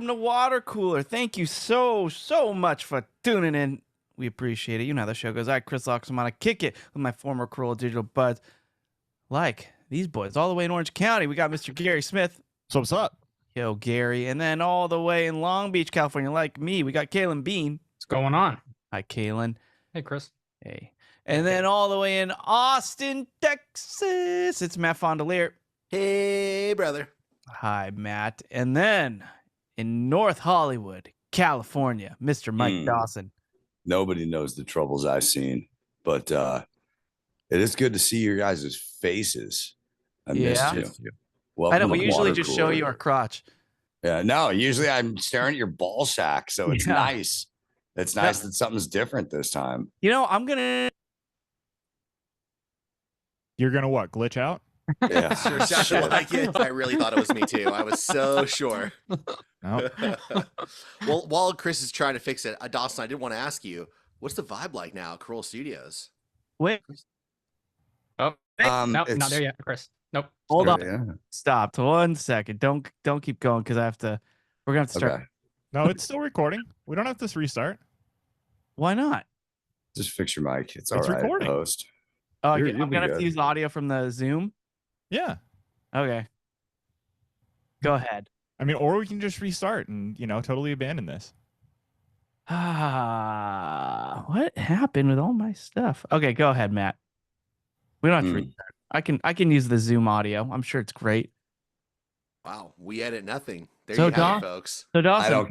welcome to Watercooler. Thank you so much for tuning in. We appreciate it. You know how the show goes. Chris Locks, I'm on a kick it with my former Cruel Digital buds. Like these boys, all the way in Orange County, we got Mr. Gary Smith. So what's up? Yo, Gary. And then all the way in Long Beach, California, like me, we got Kalen Bean. What's going on? Hi, Kalen. Hey, Chris. Hey. And then all the way in Austin, Texas, it's Matt Fondelier. Hey, brother. Hi, Matt. And then in North Hollywood, California, Mr. Mike Dawson. Nobody knows the troubles I've seen, but it is good to see your guys' faces. I missed you. I know, we usually just show you our crotch. Yeah, no, usually I'm staring at your ball sack, so it's nice. It's nice that something's different this time. You know, You're gonna what? Glitch out? Yeah, Sure sounded like it. I really thought it was me too. I was so sure. No. Well, while Chris is trying to fix it, Dawson, I did want to ask you, what's the vibe like now at Cruel Studios? Wait. Oh, no, not it's- there yet, Chris. Nope. Hold on. Yeah. Stop. 1 second. Don't keep going because we're gonna have to start. Okay. No, it's still recording. We don't have to restart. Why not? Just fix your mic. It's all right, recording. host. Oh, You'll I'm be gonna have good. to use audio from the Zoom. Yeah. Okay. Go ahead. I mean, or we can just restart and totally abandon this. What happened with all my stuff? Okay, go ahead, Matt. We don't have to restart. I can use the Zoom audio. I'm sure it's great. Wow, we edit nothing. There So you have it, folks. So Dawson, I don't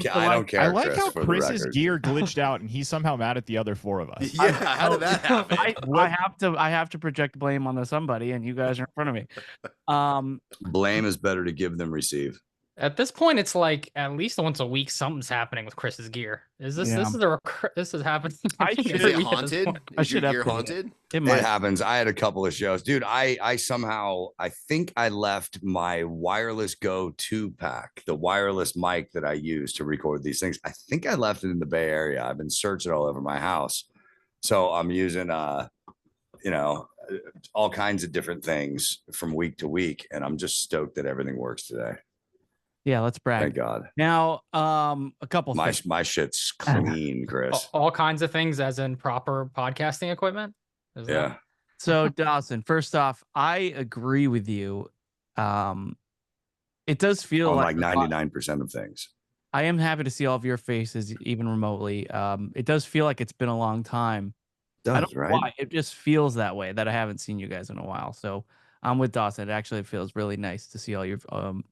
care. I like Chris, how for the Chris's record. gear glitched out and he's somehow mad at the other four of us. Yeah, how did that happen? I have to project blame onto somebody, and you guys are in front of me. Blame is better to give than receive. At this point, it's like at least once a week something's happening with Chris's gear. This is happening? I Is should- it haunted? I Is your should gear update it. haunted? It It might. happens. I had a couple of shows, dude. I somehow I think I left my wireless Go 2-pack, the wireless mic that I use to record these things. I think I left it in the Bay Area. I've been searching all over my house, so I'm using all kinds of different things from week to week, and I'm just stoked that everything works today. Yeah, let's brag. Thank God. Now, a couple things. My shit's clean, Chris. All kinds of things, as in proper podcasting equipment. Is Yeah. So Dawson, first off, I agree with you. It does feel On like like 99% of things. I am happy to see all of your faces, even remotely. It does feel like it's been a long time. I don't know Right? why. It just feels that way that I haven't seen you guys in a while. So I'm with Dawson. It actually feels really nice to see all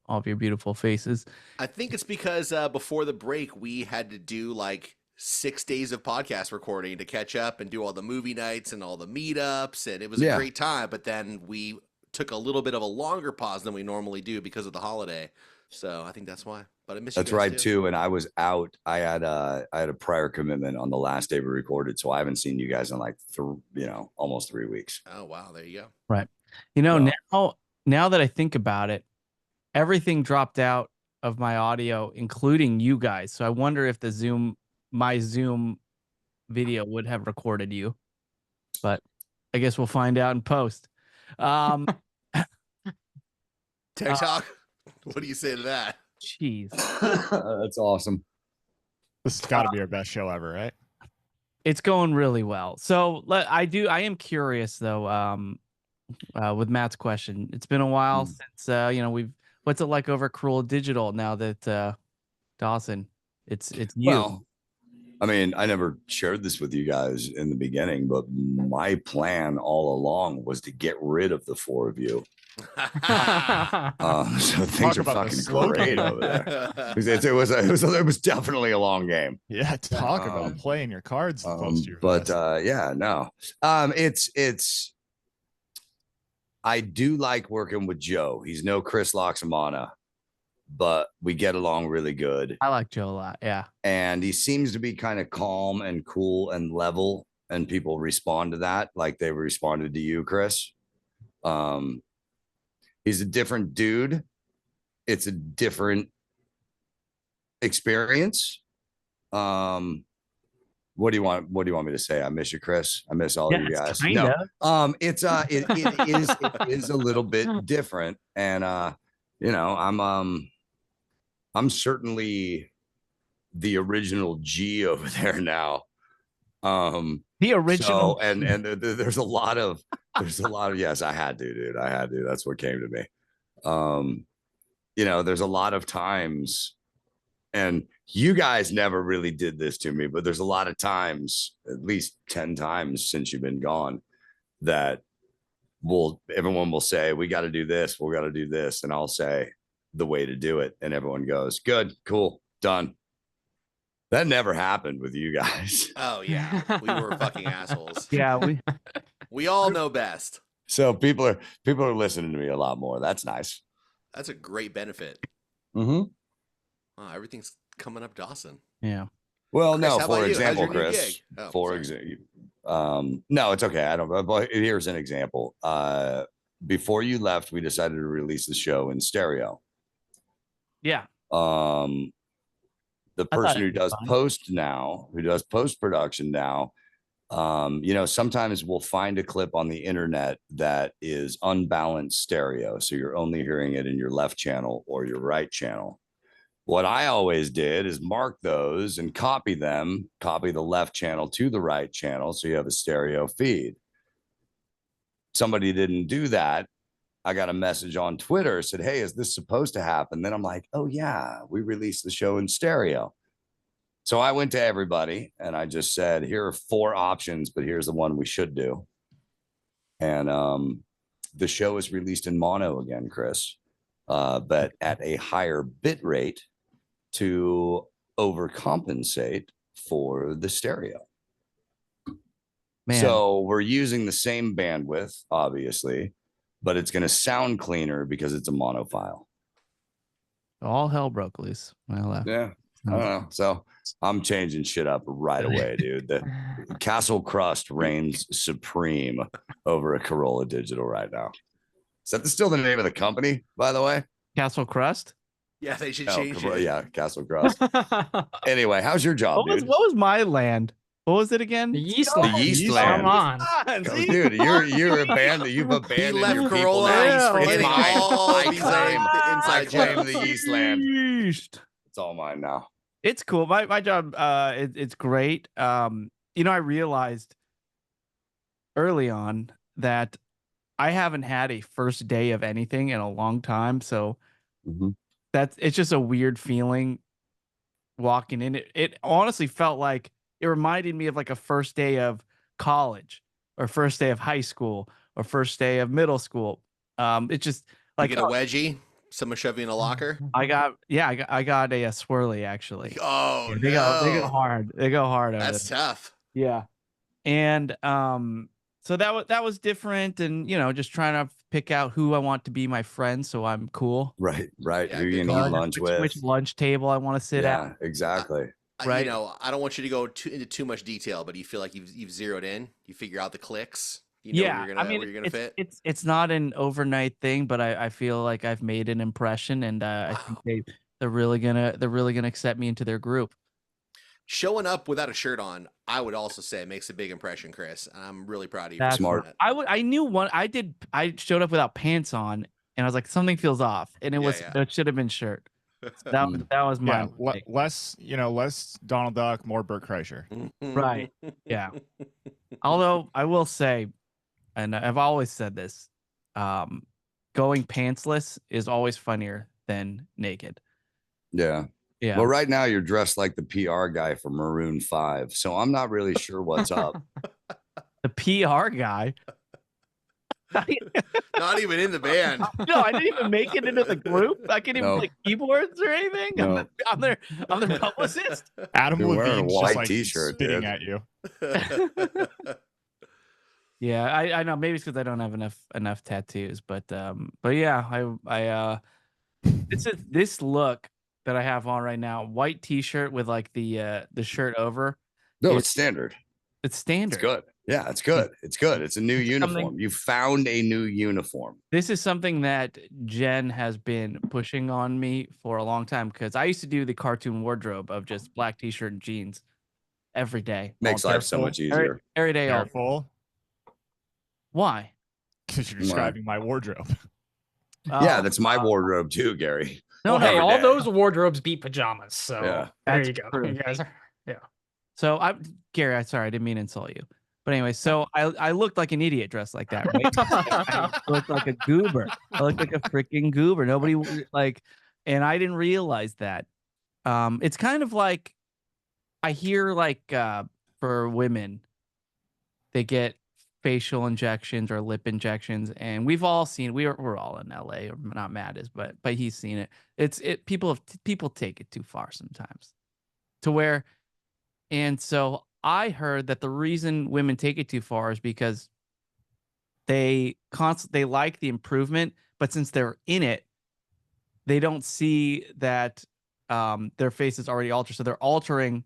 of your beautiful faces. I think it's because before the break, we had to do like 6 days of podcast recording to catch up and do all the movie nights and all the meetups. And it was a great time. But then we took a little bit of a longer pause than we normally do because of the holiday. So I think that's why. But I miss you That's guys right too. And I was out. I had a prior commitment on the last day we recorded, so I haven't seen you guys in like almost 3 weeks. Oh wow, there you go. Right. Now that I think about it, everything dropped out of my audio, including you guys. So I wonder if my Zoom video would have recorded you. But I guess we'll find out in post. TikTok. What do you say to that? Jeez. That's awesome. This has got to be our best show ever, right? It's going really well. So I am curious though, with Matt's question. It's been a while since what's it like over Cruel Digital now that Dawson, it's you. Well, I mean, I never shared this with you guys in the beginning, but my plan all along was to get rid of the four of you. So things are fucking great over there. It was definitely a long game. Yeah, talk about playing your cards. I do like working with Joe. He's no Chris Loxamana, but we get along really good. I like Joe a lot. Yeah. And he seems to be kind of calm and cool and level, and people respond to that like they responded to you, Chris. He's a different dude. It's a different experience. What do you want me to say? I miss you, Chris. I miss all of you guys. Kinda. No, it is a little bit different, and I'm certainly the original G over there now. The original. So, and there's a lot of yes, I had to, dude. I had to. That's what came to me. There's a lot of times, and you guys never really did this to me, but there's a lot of times, at least 10 times since you've been gone, that everyone will say, we got to do this, we got to do this, and I'll say the way to do it, and everyone goes, good, cool, done. That never happened with you guys. Oh yeah, we were fucking assholes. Yeah, we all know best. So people are listening to me a lot more. That's nice. That's a great benefit. Mm-hmm. Wow, everything's coming up, Dawson. Yeah. Well, Chris, no, how for about you? How's example, your new Chris, gig? Oh, for example, no, it's okay. I don't, but here's an example. Before you left, we decided to release the show in stereo. Yeah. The person who does post-production now, sometimes we'll find a clip on the internet that is unbalanced stereo. So you're only hearing it in your left channel or your right channel. What I always did is mark those and copy the left channel to the right channel. So you have a stereo feed. Somebody didn't do that. I got a message on Twitter, said, hey, is this supposed to happen? Then I'm like, oh yeah, we released the show in stereo. So I went to everybody and I just said, here are 4 options, but here's the one we should do. And the show is released in mono again, Chris, but at a higher bit rate to overcompensate for the stereo. Man. So we're using the same bandwidth, obviously, but it's going to sound cleaner because it's a mono file. All hell broke loose when I left. Yeah. I don't know. So I'm changing shit up right away, dude. The Castle Crust reigns supreme over a Corolla Digital right now. Is that still the name of the company, by the way? Castle Crust? Yeah, they should change it. Yeah, Castle Crust. Anyway, how's your job, what was my land? What was it again? The Yeast Land. The Yeast Land. Come on. Dude, you're abandoned. You've abandoned left your Corolla. people now. He's forgetting all I these claim inside the Yeast Land. Yeast. It's all mine now. It's cool. My job, it's great. I realized early on that I haven't had a first day of anything in a long time. So it's just a weird feeling walking in. It honestly felt like it reminded me of like a first day of college or first day of high school or first day of middle school. It's just like you get a wedgie. Someone shove you in a locker. I got a swirly actually. Oh, they go hard. They go hard. That's tough. Yeah, and so that was different, and just trying to pick out who I want to be my friend, so I'm cool. Right. Yeah, who you can eat lunch with? Which lunch table I want to sit at? Yeah, exactly. Right. I don't want you to go into too much detail, but you feel like you've zeroed in. You figure out the clicks. You know where you're gonna fit. It's not an overnight thing, but I feel like I've made an impression, and I think they're really gonna accept me into their group. Showing up without a shirt on, I would also say makes a big impression, Chris. And I'm really proud of you. That's smart. I knew one. I showed up without pants on, and I was like, something feels off, and it should have been shirt. So that was my less Donald Duck, more Bert Kreischer. Right. Yeah. Although I will say, and I've always said this, going pantsless is always funnier than naked. Yeah. Yeah. Well, right now you're dressed like the PR guy for Maroon 5, so I'm not really sure what's up. The PR guy. Not even in the band. No, I didn't even make it into the group. I can't even play keyboards or anything. No. I'm their publicist. Adam You're wearing a Levine's white just like t-shirt, spitting dude. at you. Yeah, I know. Maybe it's because I don't have enough tattoos, but yeah, I this look that I have on right now, white t-shirt with like the shirt over. No, it's standard. It's standard. It's good. Yeah, it's good. It's good. It's a new uniform. You found a new uniform. This is something that Jen has been pushing on me for a long time, because I used to do the cartoon wardrobe of just black t-shirt and jeans every day. Makes life so much easier. Every day. Careful. Why? Because you're describing my wardrobe. Yeah, that's my wardrobe too, Gary. No, hey, every all day. those wardrobes beat pajamas. So Yeah. there That's you go. true. You guys are, yeah. So Gary, I'm sorry, I didn't mean to insult you. But anyway, so I looked like an idiot dressed like that, right? I looked like a goober. I looked like a freaking goober. Nobody like, and I didn't realize that. It's kind of like I hear like for women, they get facial injections or lip injections, and we've all seen. We're all in LA, or not Matt is, but he's seen it. People take it too far sometimes, to where. And so I heard that the reason women take it too far is because they like the improvement, but since they're in it, they don't see that their face is already altered. So they're altering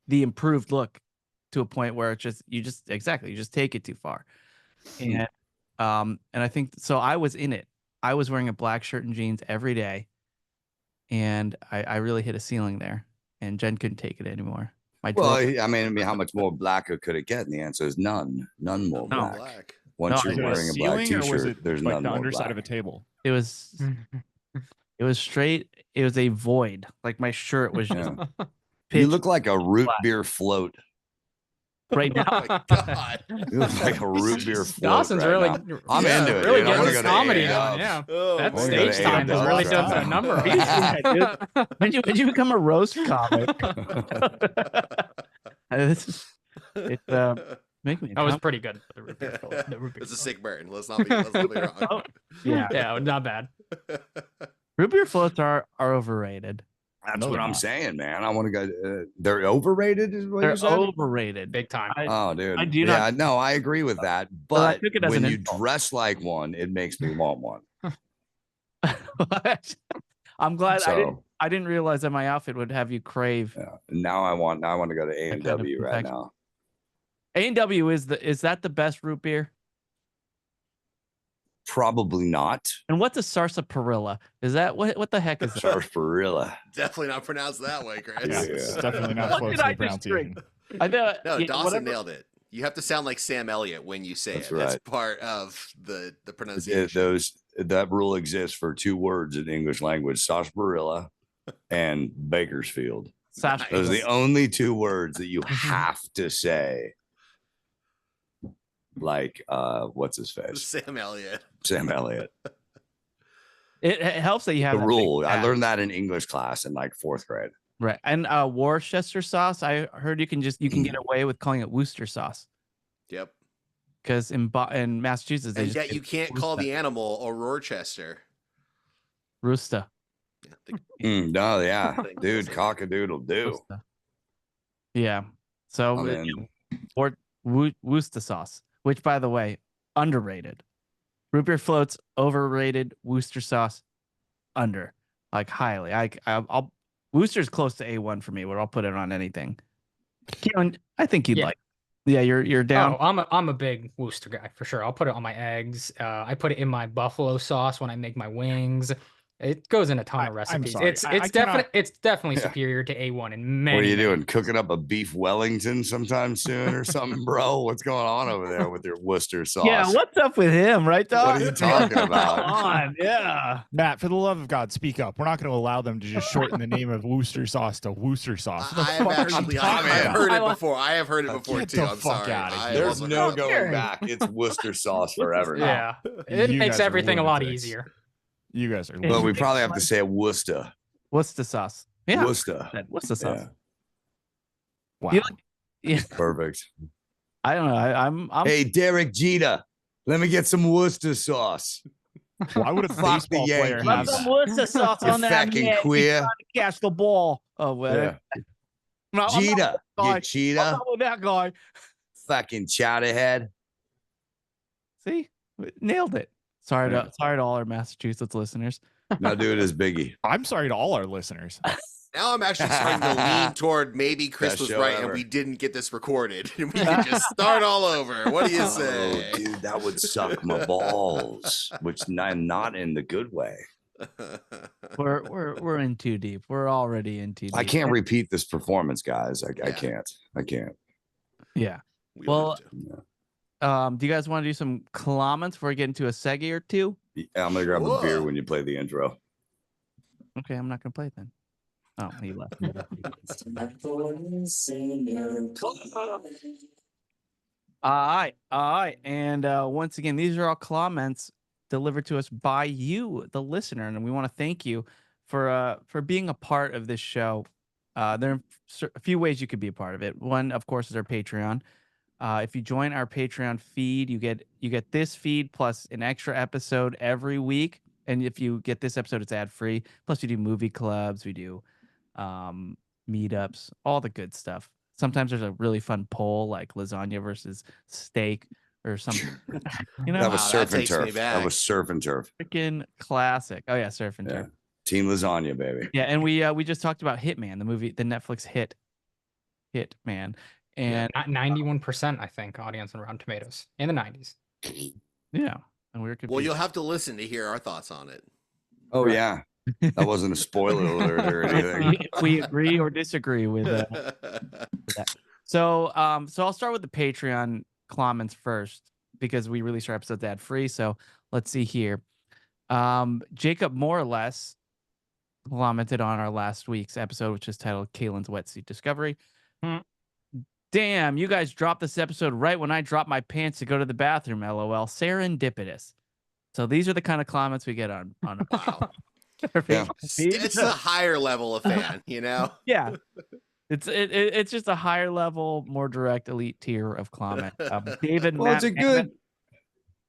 the improved look to a point where you just take it too far. And I think so. I was in it. I was wearing a black shirt and jeans every day, and I really hit a ceiling there. And Jen couldn't take it anymore. Well, I mean, how much more blacker could it get? And the answer is none. None more black. Once you're wearing a black t-shirt, there's like none the more underside black. of a table. It was straight. It was a void. Like my shirt was just You look like a root beer float. Right now. Oh my God. You look like a root beer float. Dawson's right really, now. I'm into it. really Dude. I getting wanna this go to comedy A&W. going. Yeah, Oh, that I wanna stage go to time has really A&W. done a number. When you become a roast comic, it's make me. That was pretty good. The root beer float. It's a sick burn. Let's not be wrong. Oh, yeah, Yeah, not bad. root beer floats are overrated. That's No, what they're I'm not. saying, man. I want to go. They're overrated, is what They're you said? overrated. Big time. Oh, dude. I do yeah, not. no, I agree with that. Well, I But took it as when an you insult. dress like one, it makes me want one. I'm glad So, I didn't realize that my outfit would have you crave. yeah. Now I want to go to kind of A&W right perfection. now. A&W is that the best root beer? Probably not. And what's a sarsaparilla? Is that what the heck is that? Sarsaparilla. Definitely not pronounced that way, Chris. Yeah, Yeah. it's definitely not What close did to I the just drink? pronunciation. I know. No, yeah, Dawson whatever. nailed it. You have to sound like Sam Elliott when you say That's it. That's right. part of the pronunciation. That rule exists for two words in the English language: sarsaparilla and Bakersfield. Sash- Those are the only two words that you have to say. Like, what's his face? Sam Elliott. Sam Elliott. It helps that you have The that big rule. I tab. learned that in English class in like 4th grade. Right. And Worcester sauce, I heard you can get away with calling it Worcester sauce. Yep. Because in Massachusetts, they And just yet you can't call the animal a Rochester. rooster. No, yeah, dude, cock-a-doodle do. Rooster. Yeah. So I'm in. or Worcester sauce, which by the way, underrated. Root beer floats overrated. Worcester sauce under, like highly. I'll Worcester's close to A1 for me, where I'll put it on anything. Keelan, I think you'd like. Yeah, you're down. Oh, I'm a big Worcester guy for sure. I'll put it on my eggs. I put it in my buffalo sauce when I make my wings. It goes in a ton of recipes. sorry. It's definitely superior to A1 in many. What are you many doing? Cooking up a beef Wellington sometime soon or something, bro? What's going on over there with your Worcester sauce? Yeah, what's up with him, right, Dog? What are you talking about? Come on, yeah. Matt, for the love of God, speak up. We're not going to allow them to just shorten the name of Worcester sauce to Worcester sauce. What the I've fuck are you actually talking I've about? heard it before. I have heard it before Get too. the I'm fuck sorry. outta here. There's wasn't- no going back. It's Worcester sauce forever now. Yeah, it You makes guys are everything a lot lunatics. easier. You guys are. But we lunatics. probably have to say Worcester. Worcester sauce. Yeah. Worcester. Worcester sauce. Yeah, Wow. You like- Yeah. perfect. I don't know. I'm Hey, Derek Jeter, let me get some Worcester sauce. Why would a Fuck the baseball player Yankees. have some that? Worcester sauce You on that. fucking Yeah, queer. he's trying to catch the ball. Oh, well. Yeah. No, I'm not Jeter, with that you guy. cheater. I'm not with that guy. Fucking chowderhead. See, nailed it. Sorry Yeah. to all our Massachusetts listeners. No, dude is Biggie. I'm sorry to all our listeners. Now I'm actually starting to lean toward maybe Chris Best was show right ever. and we didn't get this recorded. We can just start all over. What do you say? Oh, dude, that would suck my balls, which I'm not in the good way. We're in too deep. We're already in too deep. I can't repeat this performance, guys. I Yeah. can't. I can't. Yeah. We don't Well, have to. Do you guys want to do some comments before we get into a segi or two? Yeah, I'm gonna grab a Whoa. beer when you play the intro. Okay, I'm not gonna play it then. Oh, he left. All right. And once again, these are all comments delivered to us by you, the listener, and we want to thank you for being a part of this show. There are a few ways you could be a part of it. One, of course, is our Patreon. If you join our Patreon feed, you get this feed plus an extra episode every week. And if you get this episode, it's ad free. Plus, we do movie clubs, we do meetups, all the good stuff. Sometimes there's a really fun poll like lasagna versus steak or something. That was Wow, surf that and takes me turf. back. That was surf and turf. Freaking classic. Oh yeah, surf and Yeah. turf. Team lasagna, baby. Yeah, and we just talked about Hitman, the movie, the Netflix hit Hitman. And 91%, I think, audience on Rotten Tomatoes in the 90s. yeah, and we were Well, you'll have to listen to hear our thoughts on it. Oh yeah, that wasn't a spoiler alert or anything. if we agree or disagree with that. So I'll start with the Patreon comments first because we release our episodes ad free. So let's see here. Jacob more or less commented on our last week's episode, which is titled Kaylin's Wetsuit Discovery. Damn, you guys dropped this episode right when I dropped my pants to go to the bathroom. LOL. Serendipitous. So these are the kind of comments we get on Wow. Yeah. It's a higher level of fan, you know? Yeah. It's just a higher level, more direct elite tier of comment. David, Well, Matt,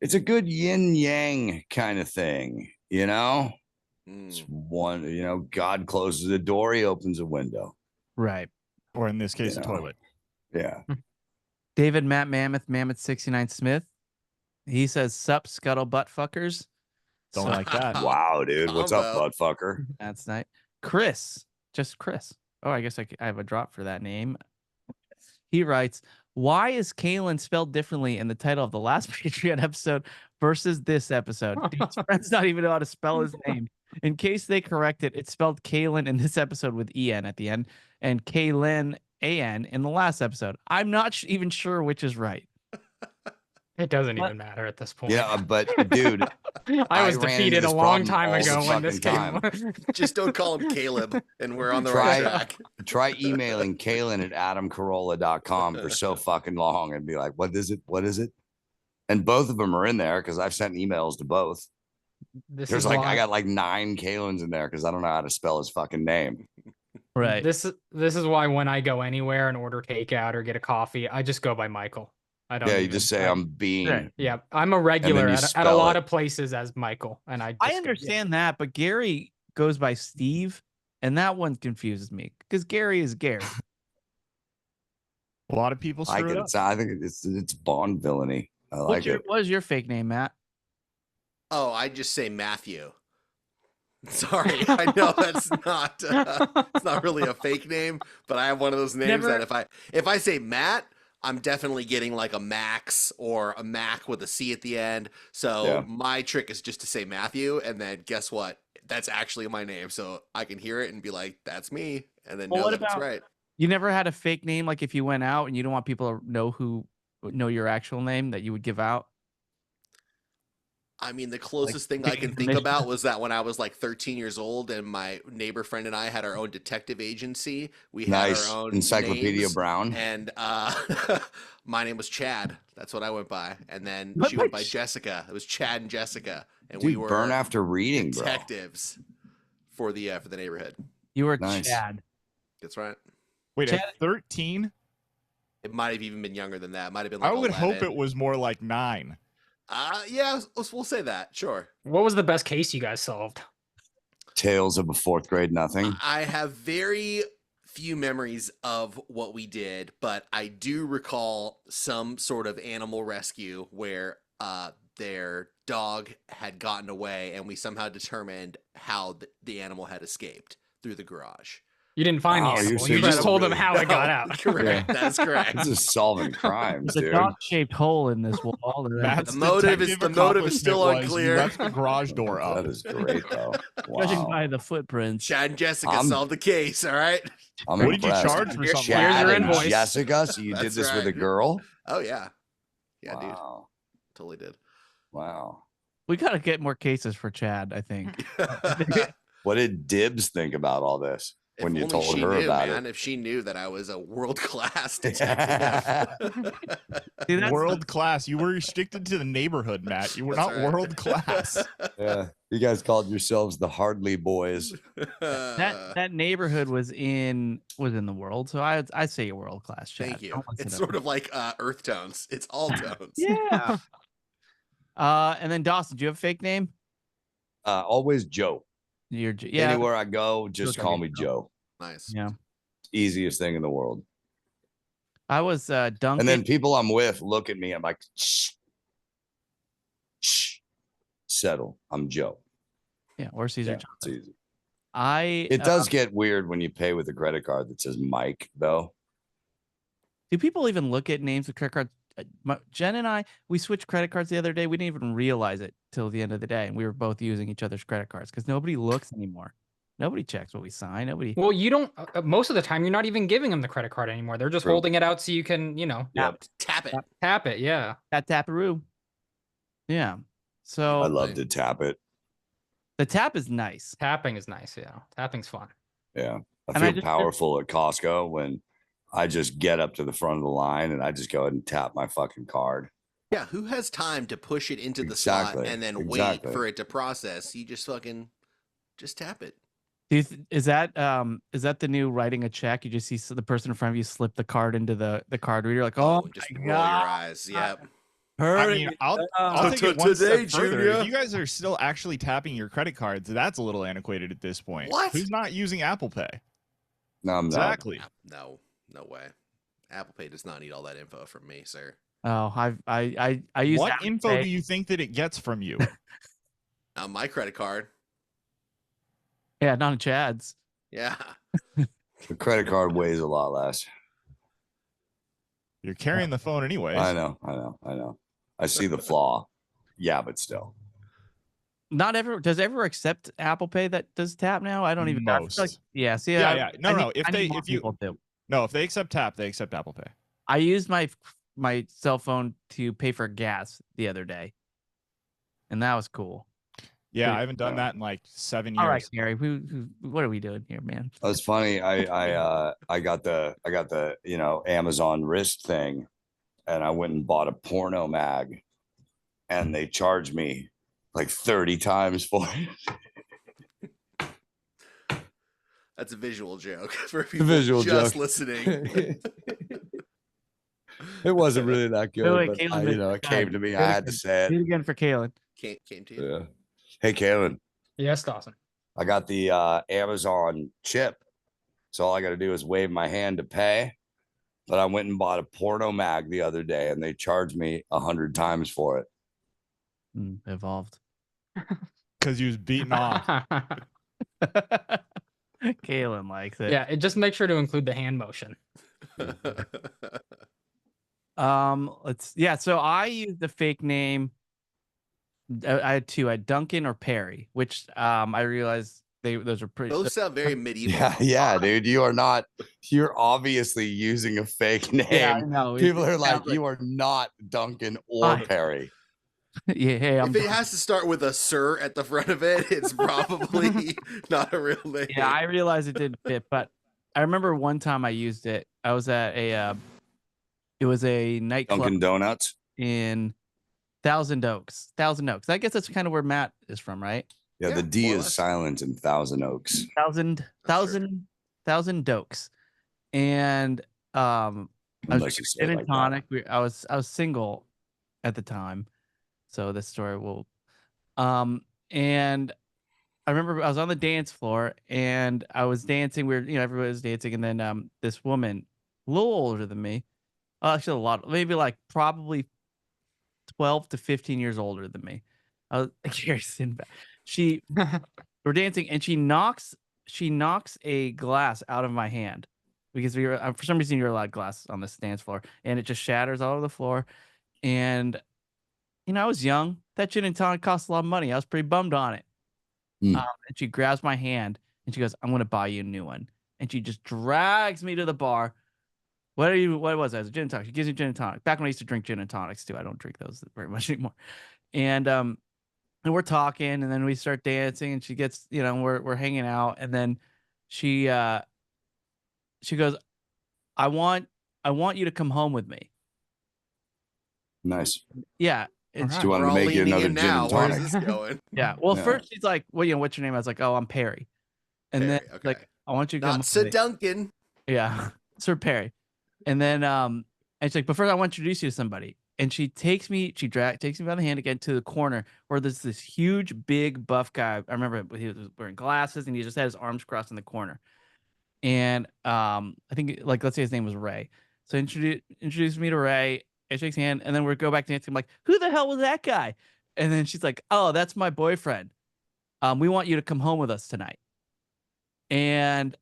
it's a good yin yang kind of thing, you know? It's one, you know, God closes a door, he opens a window. Right. Or in this case, You a know. toilet. Yeah. David, Matt, Mammoth 69 Smith. He says, "Sup, scuttle butt fuckers." Don't like that. Wow, dude. What's up, Combo. butt fucker? That's nice. Chris, just Chris. Oh, I guess I have a drop for that name. He writes, "Why is Kaylin spelled differently in the title of the last Patreon episode versus this episode? His friends not even know how to spell his name. In case they correct it, it's spelled Kaylin in this episode with EN at the end and Kaylin AN in the last episode. I'm not even sure which is right." It doesn't even matter at this point. Yeah, but dude, I was ran into defeated a this long problem time all the ago when this fucking came. Just don't call him Caleb, and we're on the right track. try emailing Kaylin at adamcarolla.com for so fucking long and be like, what is it? What is it? And both of them are in there because I've sent emails to both. This There's is like, why, I got like 9 Kaylins in there because I don't know how to spell his fucking name. Right. This is why when I go anywhere and order takeout or get a coffee, I just go by Michael. I don't. Yeah, you even- just say I'm Bean. Right. Yeah, I'm a regular you at a spell lot it. of places as Michael, and I I understand that, but Gary goes by Steve, and that one confuses me because Gary is Gary. A lot of people I screw it can, up. I think it's Bond villainy. I like it. What is your fake name, Matt? Oh, I just say Matthew. Sorry, I know that's not it's not really a fake name, but I have one of those names Never- that if I say Matt, I'm definitely getting like a Max or a Mac with a C at the end. So Yeah. my trick is just to say Matthew, and then guess what? That's actually my name, so I can hear it and be like, "That's me," and then Well, know what that it's about- right. You never had a fake name, like if you went out and you don't want people to know your actual name that you would give out? I mean, the closest thing I getting can think permission. about was that when I was like 13 years old and my neighbor friend and I had our own detective agency, we had Nice. our own Encyclopedia names, Brown. and my name was Chad. That's what I went by. And then What she went by by Jessica. It was Chad and Jessica. And Dude, we were burn after reading, bro. detectives for the neighborhood. You were Nice. Chad. That's right. Wait, Chad- at 13? It might have even been younger than that. It might have been like I would 11. hope it was more like 9. Yeah, we'll say that. Sure. What was the best case you guys solved? Tales of a 4th grade nothing. I have very few memories of what we did, but I do recall some sort of animal rescue where their dog had gotten away and we somehow determined how the animal had escaped through the garage. You didn't find the Oh, you're animal. so You just good. told them Really? how it got out. Correct. That's correct. This is solving crimes, There's a dude. dog-shaped hole in this wall. Matt's The motive is- detective the motive is still accomplishment was you unclear. left the garage door up. That is great, though. Judging Wow. by the footprints. Chad and Jessica I'm- solved the case, all right? I'm What did you impressed. charge for Here's something? your Chad and invoice. Jessica, so you did That's this with a right. girl? Oh, yeah. Yeah, dude. Wow. Totally did. Wow. We gotta get more cases for Chad, I think. What did Dibs think about all this when you only told she her knew, about man, it? If she knew that I was a world-class detective. See, that's World class. You were restricted to the neighborhood, Matt. You were That's not right. world class. Yeah, you guys called yourselves the Hardley Boys. that neighborhood was in the world, so I say world class. Thank you. Don't listen It's to sort them. of like Earth tones. It's all tones. Yeah. And then Dawson, do you have a fake name? Always Joe. You're yeah. Anywhere I go, just Look call like me it. Joe. Nice. Yeah. Easiest thing in the world. I was Duncan. And then people I'm with look at me. I'm like, shh, shh, settle. I'm Joe. Yeah, or Caesar Yeah, chocolate. it's easy. It It does get weird when you pay with a credit card that says Mike, though. Do people even look at names of credit cards? Jen and I, we switched credit cards the other day. We didn't even realize it till the end of the day, and we were both using each other's credit cards because nobody looks anymore. Nobody checks what we sign. Nobody. Well, you don't. Most of the time, you're not even giving them the credit card anymore. They're just True. holding it out so you can, Yep. Tap it. tap it. Yeah. That taparoo. Yeah. So I love to tap it. the tap is nice. Tapping is nice. Yeah. Tapping's fun. Yeah. I And I feel just- powerful at Costco when I just get up to the front of the line and I just go ahead and tap my fucking card. Yeah, who has time to push it into the slot Exactly, and then exactly. wait for it to process? You just fucking tap it. Is that the new writing a check? You just see the person in front of you slip the card into the card reader, like, oh, just my roll your God. eyes. Yep. I mean, I'll take it one Today, step further. Junior. If you guys are still actually tapping your credit cards, that's a little antiquated at this point. What? Who's not using Apple Pay? No, I'm not. Exactly. No way. Apple Pay does not need all that info from me, sir. Oh, I use What Apple info Pay. do you think that it gets from you? On my credit card. Yeah, not in Chad's. Yeah. The credit card weighs a lot less. You're carrying the phone anyways. I know. I see the flaw. Yeah, but still. Not ever does ever accept Apple Pay that does tap now. I don't even. I feel Most. like, yeah. See. Yeah. No. I need If more you people do. no, if they accept tap, they accept Apple Pay. I used my cell phone to pay for gas the other day, and that was cool. Yeah, I haven't done that in like 7 years. All right, Gary, what are we doing here, man? That's funny. I got the Amazon wrist thing, and I went and bought a porno mag, and they charged me like 30 times for it. That's a visual joke for people Visual just joke. listening. It wasn't really that good, Wait, but Caleb, it came to me. I had to say Do it. it again for Kalen. Came to you. Yeah. Hey, Kaylin, Yes, Dawson. I got the Amazon chip, so all I got to do is wave my hand to pay. But I went and bought a porno mag the other day, and they charged me 100 times for it. Evolved. Because you was beaten off. Kalen likes it. Yeah, just make sure to include the hand motion. So I used the fake name. I had two. I had Duncan or Perry, which I realized those are pretty. Those sound very medieval. Yeah, dude. You're obviously using a fake name. Yeah, I know. People are like, sounds you are not Duncan or Perry. Yeah, hey, if it has to start with a sir at the front of it, it's probably not a real name. Yeah, I realized it didn't fit, but I remember one time I used it. I was at it was a nightclub Dunkin' Donuts in Thousand Oaks. I guess that's kind of where Matt is from, right? Yeah, the Yeah, D more or is less. silent in Thousand Oaks. Thousand Oaks, and I was Unless you say it gin and like that. tonic. I was single at the time, so this story will. And I remember I was on the dance floor and I was dancing. Everybody was dancing, and then this woman, a little older than me, actually a lot, maybe like probably 12 to 15 years older than me. I was we're dancing, and she knocks a glass out of my hand because for some reason you're allowed glass on this dance floor, and it just shatters all over the floor. And I was young. That gin and tonic cost a lot of money. I was pretty bummed on it. And she grabs my hand and she goes, "I'm going to buy you a new one." And she just drags me to the bar. What was that? It was a gin and tonic. She gives me gin and tonic. Back when I used to drink gin and tonics too. I don't drink those very much anymore. And and we're talking, and then we start dancing, and she gets, we're hanging out, and then she goes, I want you to come home with me. Nice. Yeah. And All She right. wanted We're to all make you leaning another in gin now. and Where's tonic. this going? yeah. Well, Yeah. first she's like, well, what's your name? I was like, oh, I'm Perry. And then Perry, like, okay. I want you to come Not home Sir with me. Duncan. Yeah. Sir Perry. And then and she's like, but first I want to introduce you to somebody. And she takes me by the hand again to the corner where there's this huge, big, buff guy. I remember he was wearing glasses and he just had his arms crossed in the corner. And I think, like, let's say his name was Ray. So introduced me to Ray. I shakes hand, and then we go back to dancing. I'm like, who the hell was that guy? And then she's like, oh, that's my boyfriend. We want you to come home with us tonight. And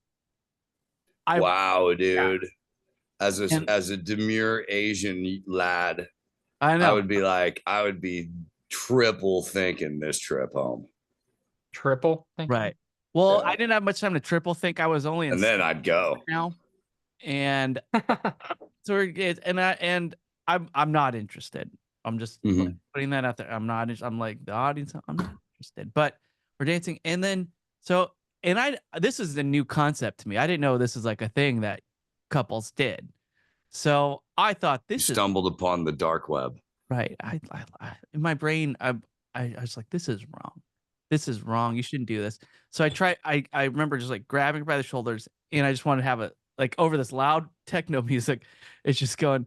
Wow, dude. Yeah. As a demure Asian lad, I know. I would be triple thinking this trip home. Triple? Right. Well, Yeah. I didn't have much time to triple think. I was only in And then I'd go. now. And so I'm not interested. I'm just putting that out there. I'm not. I'm like the audience. I'm not interested. But we're dancing, and then this is a new concept to me. I didn't know this is like a thing that couples did. So I thought this is stumbled upon the dark web. right. I in my brain, I was like, this is wrong. This is wrong. You shouldn't do this. So I remember just like grabbing her by the shoulders, and I just wanted to have like over this loud techno music. It's just going,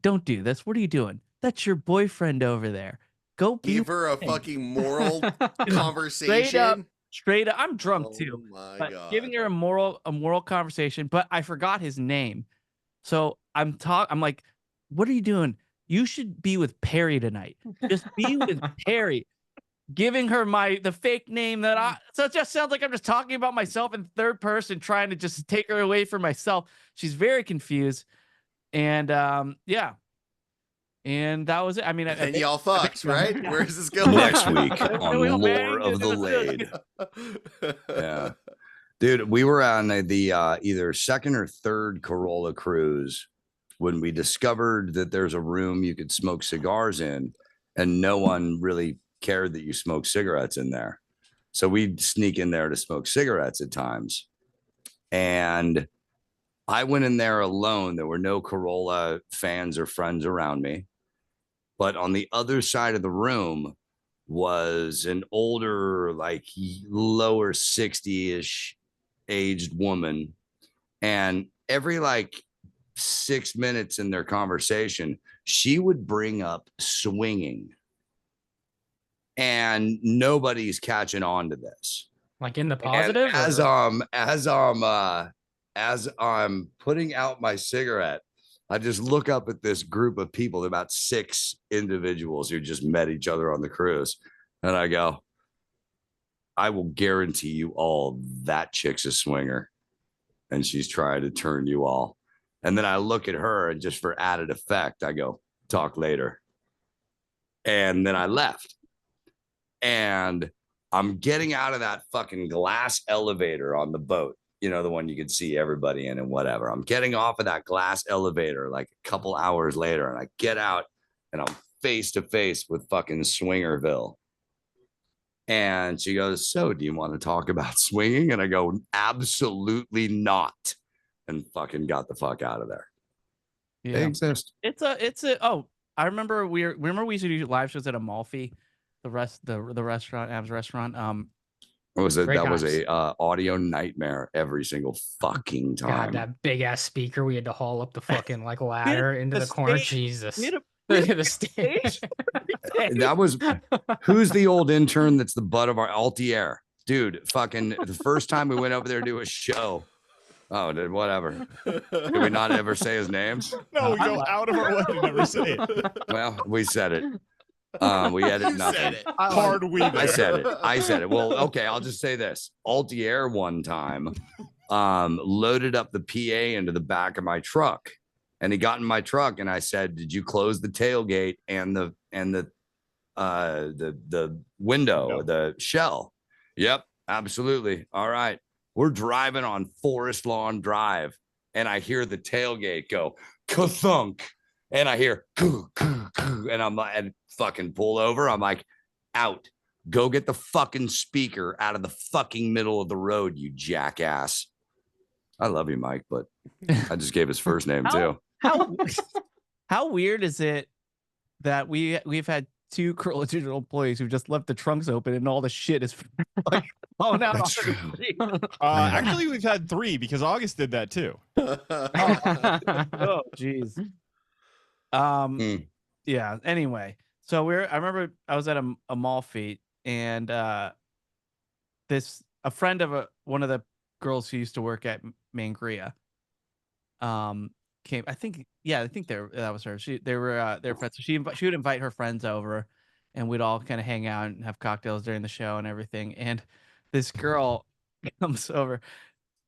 don't do this. What are you doing? That's your boyfriend over there. Go Give her a fucking moral conversation. Straight up. I'm drunk too. Oh my but God. giving her a moral conversation, but I forgot his name. So I'm like, what are you doing? You should be with Perry tonight. Just be with Perry. Giving her the fake name so it just sounds like I'm just talking about myself in third person, trying to just take her away from myself. She's very confused. And yeah. And that was it. I mean, and y'all fucked, right? Where is this going? Next week on Lore of the Lade. Yeah. Dude, we were on the either second or third Corolla cruise when we discovered that there's a room you could smoke cigars in, and no one really cared that you smoke cigarettes in there. So we'd sneak in there to smoke cigarettes at times. And I went in there alone. There were no Corolla fans or friends around me. But on the other side of the room was an older, like lower 60-ish aged woman. And every like 6 minutes in their conversation, she would bring up swinging. And nobody's catching on to this. Like in the positive? As I'm putting out my cigarette, I just look up at this group of people, about 6 individuals who just met each other on the cruise. And I go, I will guarantee you all that chick's a swinger. And she's trying to turn you all. And then I look at her, and just for added effect, I go, talk later. And then I left. And I'm getting out of that fucking glass elevator on the boat. You know, the one you could see everybody in and whatever. I'm getting off of that glass elevator like a couple hours later, and I get out and I'm face to face with fucking Swingerville. And she goes, so do you want to talk about swinging? And I go, absolutely not. And fucking got the fuck out of there. Yeah. They exist. I remember we used to do live shows at Amalfi, the restaurant, Ab's restaurant. What was it? Great That was times. a audio nightmare every single fucking God, time. that big ass speaker we had to haul up the fucking like ladder into the corner. Jesus. We had The stage. That was who's the old intern that's the butt of our Altier dude. Fucking the first time we went over there to do a show. Oh, dude, whatever. Did we not ever say his names? No, we go out of our way to never say it. Well, we said it. We edit You nothing. said it. Hard we there. I said it. Well, okay, I'll just say this. Altier one time loaded up the PA into the back of my truck, and he got in my truck, and I said, did you close the tailgate and the window, the shell? Yep, absolutely. All right. We're driving on Forest Lawn Drive, and I hear the tailgate go ka-thunk, and I hear and I'm like, and fucking pull over. I'm like, out. Go get the fucking speaker out of the fucking middle of the road, you jackass. I love you, Mike, but I just gave his first name too. How weird is it that we've had 2 Curl Digital employees who just left the trunks open and all the shit is like, oh no. That's true. Actually, we've had 3 because August did that too. Oh, jeez. Yeah. Anyway, so I remember I was at a mall feet, and a friend of one of the girls who used to work at Mangria, came. I think that was her. They were friends. So she would invite her friends over, and we'd all kind of hang out and have cocktails during the show and everything. And this girl comes over,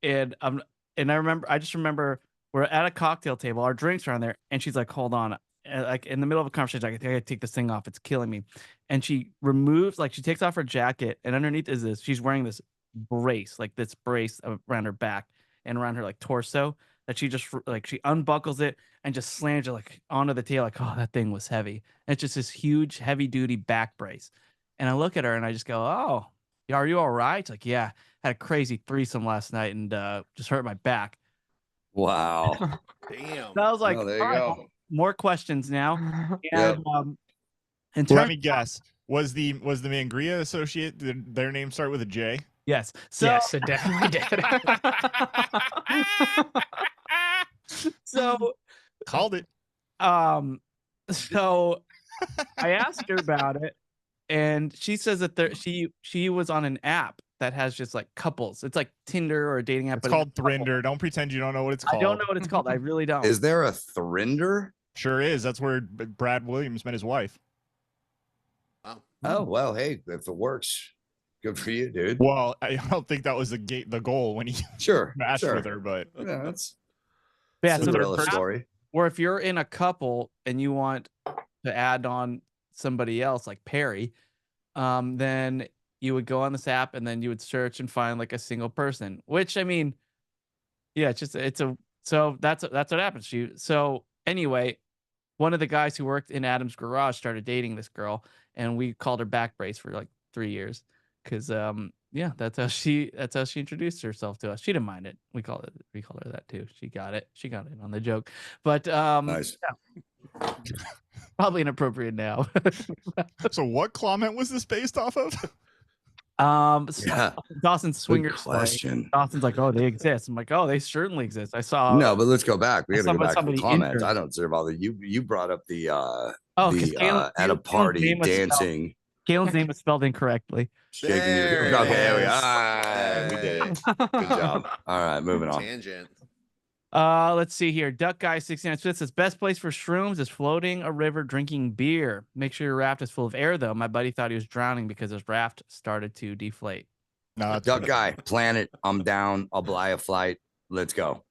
and I just remember we're at a cocktail table, our drinks are on there, and she's like, "Hold on." Like in the middle of a conversation, like, I gotta take this thing off. It's killing me. And she takes off her jacket, and underneath she's wearing this brace around her back and around her like torso that she just she unbuckles it and just slams it like onto the table. Like, oh, that thing was heavy. And it's just this huge, heavy duty back brace. And I look at her and I just go, "Oh, are you all right?" She's like, "Yeah, had a crazy threesome last night and just hurt my back." Wow. Damn. So I was like, Oh, there you go. More questions now. Yep. And Let me guess. Was the Mangria associate? Did their name start with a J? yes. So Yes, it definitely did. so Called it. so I asked her about it, and she says that she was on an app that has just like couples. It's like Tinder or a dating app. It's called Thrinder. Don't pretend you don't know what it's called. I don't know what it's called. I really don't. Is there a Thrinder? Sure is. That's where Brad Williams met his wife. Oh, well, hey, if it works, good for you, dude. Well, I don't think that was the goal when he matched with her, but yeah, that's Yeah, Cinderella story. Or if you're in a couple and you want to add on somebody else like Perry, then you would go on this app and then you would search and find like a single person, which I mean, yeah, so that's what happens to you. So anyway, one of the guys who worked in Adam's garage started dating this girl, and we called her Back Brace for like 3 years. Cause yeah, that's how she introduced herself to us. She didn't mind it. We call her that too. She got it on the joke. But Nice. Yeah. Probably inappropriate now. So what comment was this based off of? Yeah. Dawson's swingers. Good question. Dawson's like, oh, they exist. I'm like, oh, they certainly exist. I saw. No, but let's go back. We got to go back to the somebody comments. injured. I don't deserve all the you brought up the at a Caitlin's party name was dancing. Caitlin's name was spelled incorrectly. Shaking your There okay, it there we is. go. Ah, we did it. Good job. All right, moving on. Tangent. Let's see here. Duck Guy 69 says best place for shrooms is floating a river drinking beer. Make sure your raft is full of air though. My buddy thought he was drowning because his raft started to deflate. No, Duck Guy, planet. I'm down. I'll buy a flight. Let's go.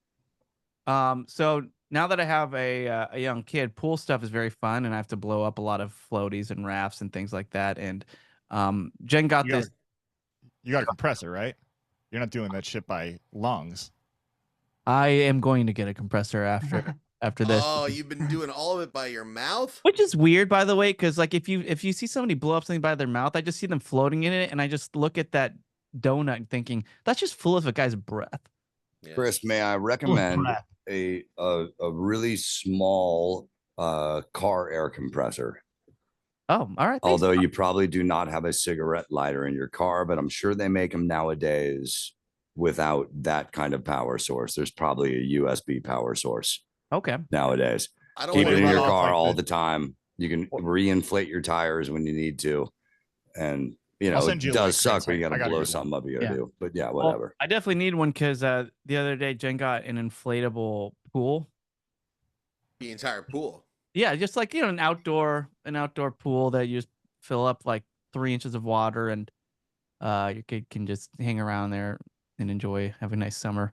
So now that I have a young kid, pool stuff is very fun, and I have to blow up a lot of floaties and rafts and things like that. And Jen got this. You got a compressor, right? You're not doing that shit by lungs. I am going to get a compressor after this. Oh, you've been doing all of it by your mouth? Which is weird, by the way, because like if you see somebody blow up something by their mouth, I just see them floating in it, and I just look at that donut and thinking that's just full of a guy's breath. Yeah. Chris, may I recommend a really small car air compressor? Oh, all right. Although you probably do not have a cigarette lighter in your car, but I'm sure they make them nowadays without that kind of power source. There's probably a USB power source. Okay. Nowadays, I don't keep it wanna in your run off car like all this. the time. You can reinflate your tires when you need to, and you know it does suck when you got to blow something up. You got to do, but yeah, whatever. Well, I definitely need one because the other day Jen got an inflatable pool. The entire pool. Yeah, just like an outdoor pool that you just fill up like 3 inches of water, and your kid can just hang around there and have a nice summer.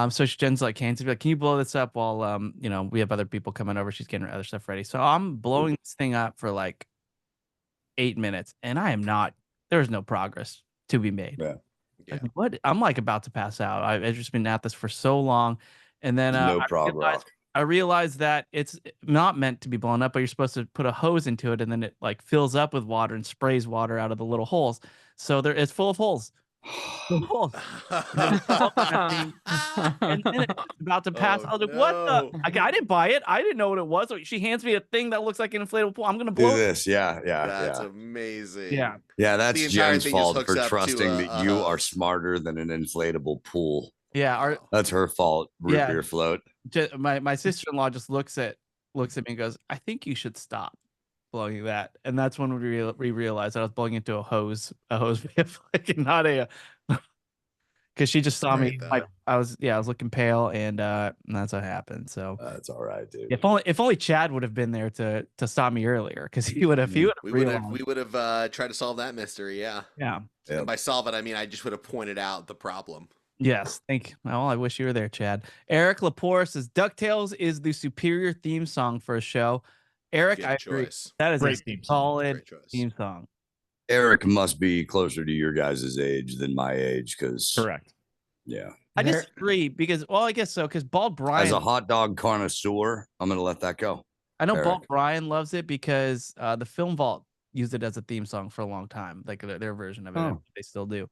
So Jen's like, can you blow this up while we have other people coming over? She's getting her other stuff ready. So I'm blowing this thing up for like 8 minutes, and there's no progress to be made. Yeah. Like, what? I'm like about to pass out. I've just been at this for so long, and then no prog rock. I realized that it's not meant to be blown up, but you're supposed to put a hose into it, and then it like fills up with water and sprays water out of the little holes. So it's full of holes. Full of holes. And then it's about to pass. Oh, I was like, "What the?" no. I didn't buy it. I didn't know what it was. So she hands me a thing that looks like an inflatable pool. I'm gonna Do blow it. this. Yeah. That's amazing. Yeah. Yeah, that's The entire Jen's thing just fault hooks for up to trusting a that you are hose. smarter than an inflatable pool. Yeah. That's her fault. Root Yeah. beer float. My sister-in-law just looks at me and goes, "I think you should stop blowing that." And that's when we realized that I was blowing into a hose like not a because she just saw me. Right, I was looking pale, and that's what happened. So That's all right, dude. if only Chad would have been there to stop me earlier, because he would have we would realized. have tried to solve that mystery. Yeah. Yeah. And by solve it, I mean I just would have pointed out the problem. Yes. Well, I wish you were there, Chad. Eric Lepore says DuckTales is the superior theme song for a show. Eric, Good I agree. choice. That is Great a theme song. solid Great choice. theme song. Eric must be closer to your guys' age than my age, because Correct. yeah. I disagree because, well, I guess so, because Bald Brian. As a hot dog connoisseur, I'm gonna let that go. I know Eric. Bald Brian loves it because the Film Vault used it as a theme song for a long time, like their version of it. Oh. They still do.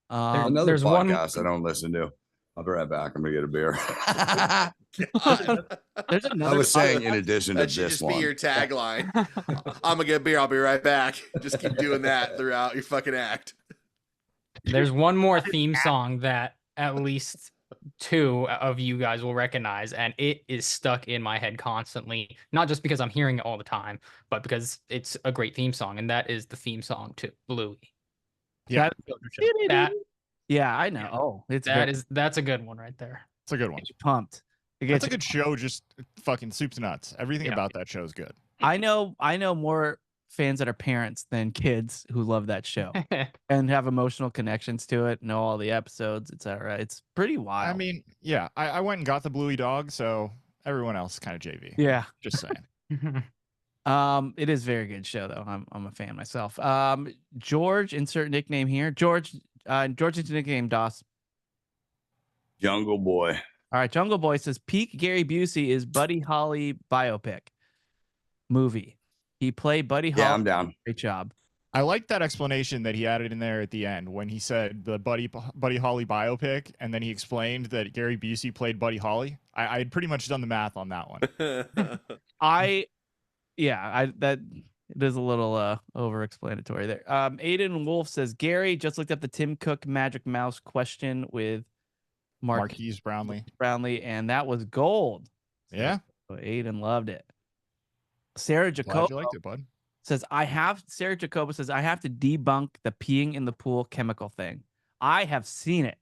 Another there's one- podcast I don't listen to. I'll be right back. I'm gonna get a beer. There's another. I was saying, in addition to That should this just one, be your tagline. I'm gonna get a beer. I'll be right back. Just keep doing that throughout your fucking act. There's one more theme song that at least two of you guys will recognize, and it is stuck in my head constantly. Not just because I'm hearing it all the time, but because it's a great theme song, and that is the theme song to Bluey. Yeah. Yeah, I know. Oh, That's a good one right there. It's a good one. Gets you pumped. It That's gets a good show. Just fucking soup to nuts. Everything Yeah. about that show is good. I know more fans that are parents than kids who love that show and have emotional connections to it, know all the episodes, etc. It's pretty wild. I mean, yeah, I went and got the Bluey dog, so everyone else kind of JV. yeah. Just saying. It is a very good show though. I'm a fan myself. George, insert nickname here. George insert nickname DOS. Jungle Boy. All right, Jungle Boy says peak Gary Busey is Buddy Holly biopic movie. He played Buddy Holly. Yeah, I'm down. Great job. I like that explanation that he added in there at the end when he said the Buddy Holly biopic, and then he explained that Gary Busey played Buddy Holly. I had pretty much done the math on that one. That it is a little over-explanatory there. Aiden Wolf says Gary just looked up the Tim Cook Magic Mouse question with Marquise Brownlee. and that was gold. Yeah. So Aiden loved it. Sarah Glad Jacob you liked it, bud. says Sarah Jacoba says I have to debunk the peeing in the pool chemical thing. I have seen it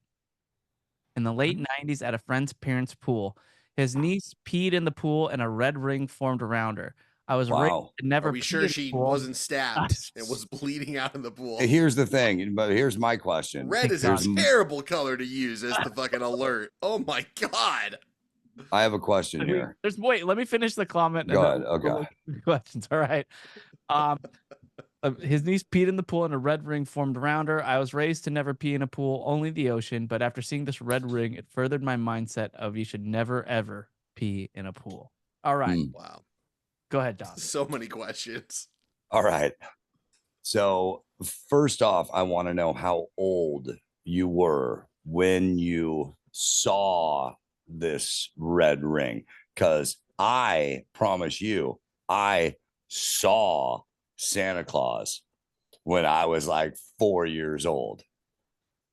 in the late 90s at a friend's parents' pool. His niece peed in the pool and a red ring formed around her. I was raised to never. Are we sure she wasn't stabbed and was bleeding out in the pool? Here's the thing, but here's my question. Red is a terrible color to use as the fucking alert. Oh my god. I have a question here. Wait, let me finish the comment. Go ahead. Okay. Questions. All right. His niece peed in the pool and a red ring formed around her. I was raised to never pee in a pool, only the ocean. But after seeing this red ring, it furthered my mindset of you should never, ever pee in a pool. All right. Wow. Go ahead, Don. So many questions. All right. So first off, I want to know how old you were when you saw this red ring, because I promise you, I saw Santa Claus when I was like 4 years old.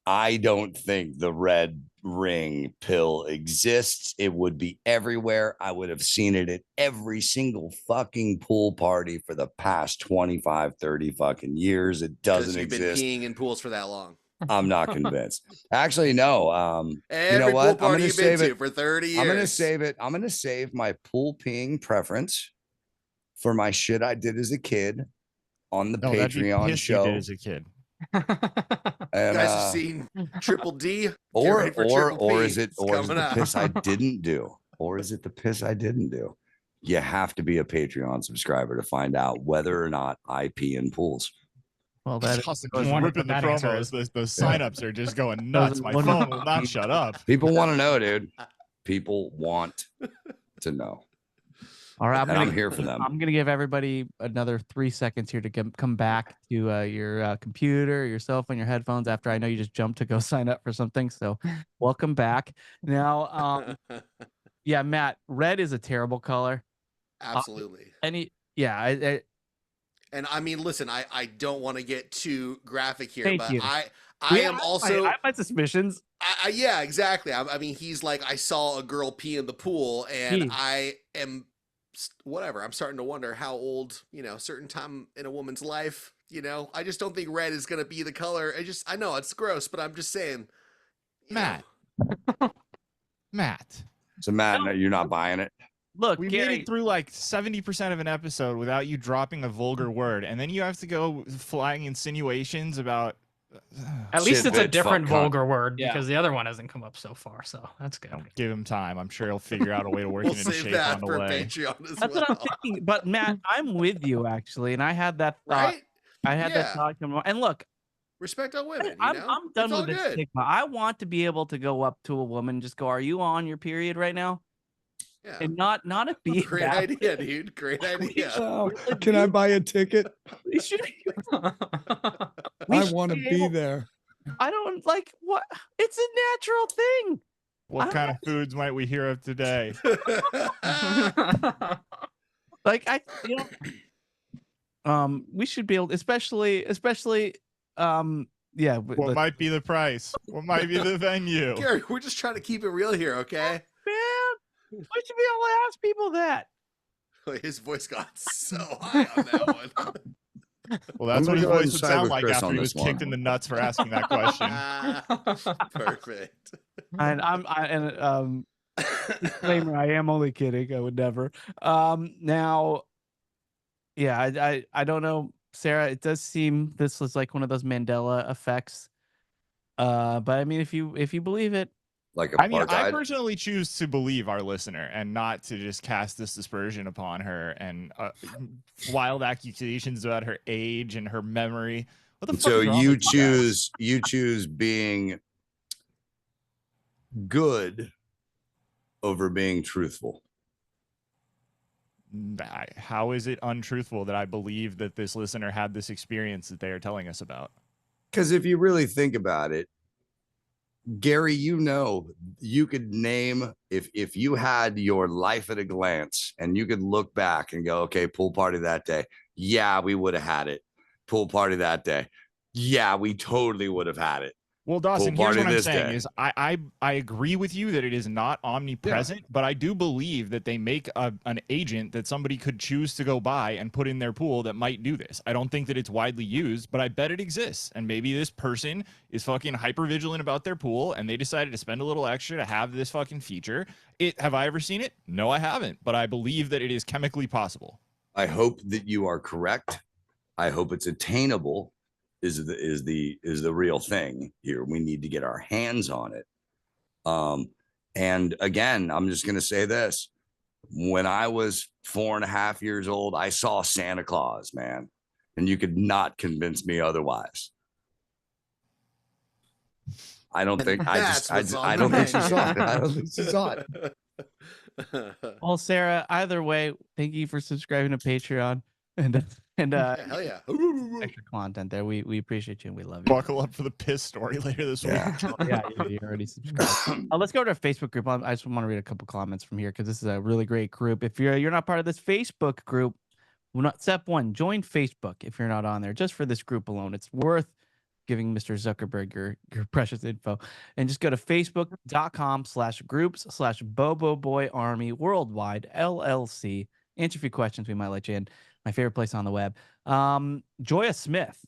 I don't think the red ring pill exists. It would be everywhere. I would have seen it at every single fucking pool party for the past 25, 30 fucking years. It doesn't exist. You've been peeing in pools for that long. I'm not convinced. Actually, no. Every you know what? pool party you've been to for 30 years. I'm going to save it. I'm going to save my pool peeing preference for my shit I did as a kid on the Patreon show. You did as a kid. And, you guys have seen Triple D, or is it the piss I didn't do, or is it the piss I didn't do? You have to be a Patreon subscriber to find out whether or not I pee in pools. Well, that Austin just ripping the promos. Those signups are just going nuts. My phone will not shut up. People want to know, dude. People want to know. All right, I'm here for them. I'm gonna give everybody another 3 seconds here to come back to your computer, your cell phone, your headphones. After I know you just jumped to go sign up for something, so welcome back. Now, yeah, Matt, red is a terrible color. Absolutely. And I mean, listen, I don't want to get too graphic here, Thank but you. I am also. I have my suspicions. Yeah, exactly. I mean, he's like, I saw a girl pee in the pool, and I am whatever. I'm starting to wonder how old, certain time in a woman's life, I just don't think red is going to be the color. I know it's gross, but I'm just saying. Matt. So Matt, no, you're not buying it. Look, we Gary, made it through like 70% of an episode without you dropping a vulgar word, and then you have to go flying insinuations about. At least it's a different vulgar word Yeah. because the other one hasn't come up so far, so that's good. Give him time. I'm sure he'll figure out a way to work We'll it into save shape that on the for way. Patreon as That's well. what I'm thinking. But Matt, I'm with you actually, and I had that thought. Right? I had that thought come on. And look, Respect all women. I'm done It's all with this good. stigma. I want to be able to go up to a woman and just go, "Are you on your period right now?" Yeah. And not it be Great idea, dude. Great idea. Oh, can I buy a ticket? We should. I want to be there. I don't like what. It's a natural thing. What kind of foods might we hear of today? Like we should be able, especially, yeah. What might be the price? What might be the venue? Gary, we're just trying to keep it real here, okay? Man, we should be able to ask people that. His voice got so high on that one. Well, that's what his voice would side sound with like Chris after on he was this kicked one. in the nuts for asking that question. Perfect. And disclaimer, I am only kidding. I would never. Now, yeah, I don't know, Sarah. It does seem this was like one of those Mandela effects. But I mean, if you believe it, Like I mean, I apartheid. personally choose to believe our listener and not to just cast this dispersion upon her and wild accusations about her age and her memory. What the fuck So is wrong you with you guys? choose being good over being truthful. How is it untruthful that I believe that this listener had this experience that they are telling us about? Because if you really think about it, Gary, you could name if you had your life at a glance and you could look back and go, okay, pool party that day. Yeah, we would have had it. Pool party that day. Yeah, we totally would have had it. Well, Dawson, Pool here's party what I'm this saying day. is I agree with you that it is not omnipresent, but I do believe that they make an agent that somebody could choose to go buy and put in their pool that might do this. I don't think that it's widely used, but I bet it exists. And maybe this person is fucking hyper vigilant about their pool and they decided to spend a little extra to have this fucking feature. Have I ever seen it? No, I haven't, but I believe that it is chemically possible. I hope that you are correct. I hope it's attainable. Is the real thing here. We need to get our hands on it. And again, I'm just gonna say this. When I was 4.5 years old, I saw Santa Claus, man, and you could not convince me otherwise. I don't think I don't think she saw it. I don't think she saw it. well, Sarah, either way, thank you for subscribing to Patreon and hell yeah. extra content there. We appreciate you and we love you. Buckle up for the piss story later this week. Yeah, you already subscribed. Let's go to our Facebook group. I just want to read a couple comments from here because this is a really great group. If you're not part of this Facebook group, step one, join Facebook if you're not on there, just for this group alone. It's worth giving Mr. Zuckerberg your precious info. And just go to facebook.com/groups/BoboBoyArmy Worldwide LLC. Answer a few questions. We might let you in. My favorite place on the web. Joya Smith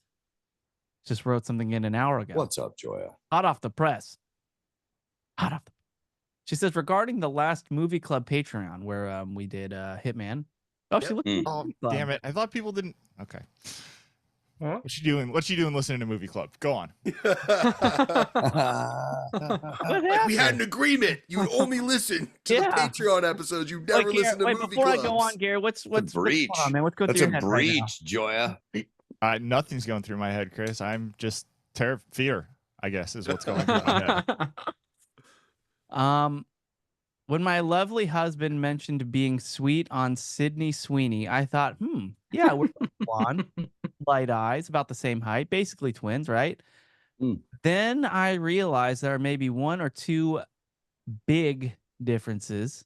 just wrote something in an hour ago. What's up, Joya? Hot off the press. She says, regarding the last movie club Patreon where we did Hitman. Oh, she looked. Oh, damn it. I thought people didn't. Okay. What you doing? What you doing listening to Movie Club? Go on. We had an agreement. You would only listen to the Patreon episodes. You never listen to Movie Clubs. Before I go on, Gary, what's breach? What's going on, man? What's going That's through a your head breach, Joya. Nothing's going through my head, Chris. I'm just fear, I guess, is what's going through my head. when my lovely husband mentioned being sweet on Sydney Sweeney, I thought, yeah, we're blonde, light eyes, about the same height, basically twins, right? Then I realized there are maybe one or two big differences.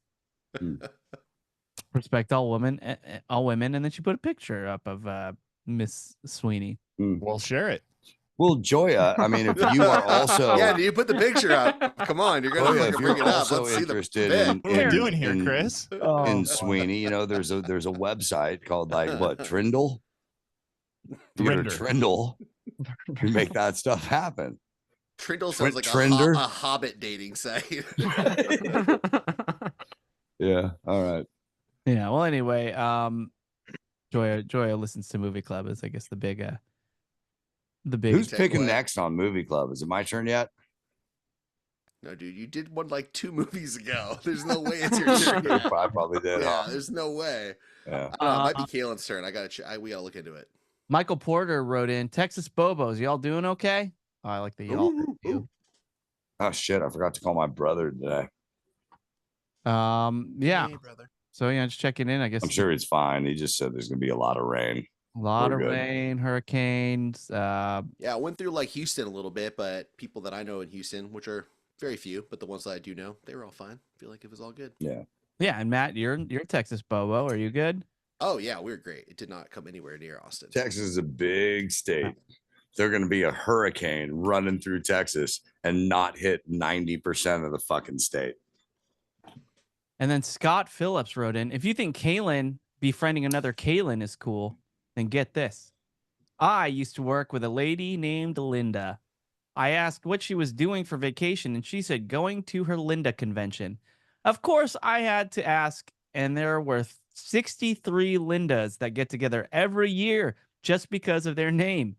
Respect all women, and then she put a picture up of Miss Sweeney. Well, share it. Well, Joya, I mean, if you are also Yeah, you put the picture up. Come on, you're gonna Joya, if bring you're it up. also Let's see interested the in What are we doing here, Chris? in Sweeney, you know, there's a website called like what, Trindle? You go to Trindle, you make that stuff happen. Trindle sounds like Trinder? a Hobbit dating site. Yeah. All right. Yeah. Well, anyway, Joya listens to Movie Club is, I guess, the big. Who's picking takeaway. next on Movie Club? Is it my turn yet? No, dude, you did one like 2 movies ago. There's no way it's your turn. I probably did. Yeah, Huh? there's no way. Yeah. I don't know, it might be Kalen's turn. We gotta look into it. Michael Porter wrote in Texas Bobos. Y'all doing okay? Oh, I like the y'all. Review. Oh shit! I forgot to call my brother today. Yeah. Hey, brother. So yeah, just checking in. I guess I'm sure he's fine. He just said there's gonna be a lot of rain. a lot We're of good. rain, hurricanes. Yeah, I went through like Houston a little bit, but people that I know in Houston, which are very few, but the ones that I do know, they were all fine. I feel like it was all good. Yeah. Yeah, and Matt, you're Texas Bobo. Are you good? Oh yeah, we were great. It did not come anywhere near Austin. Texas is a big state. They're going to be a hurricane running through Texas and not hit 90% of the fucking state. And then Scott Phillips wrote in, if you think Kalen befriending another Kalen is cool, then get this. I used to work with a lady named Linda. I asked what she was doing for vacation, and she said going to her Linda convention. Of course, I had to ask, and there were 63 Lindas that get together every year just because of their name.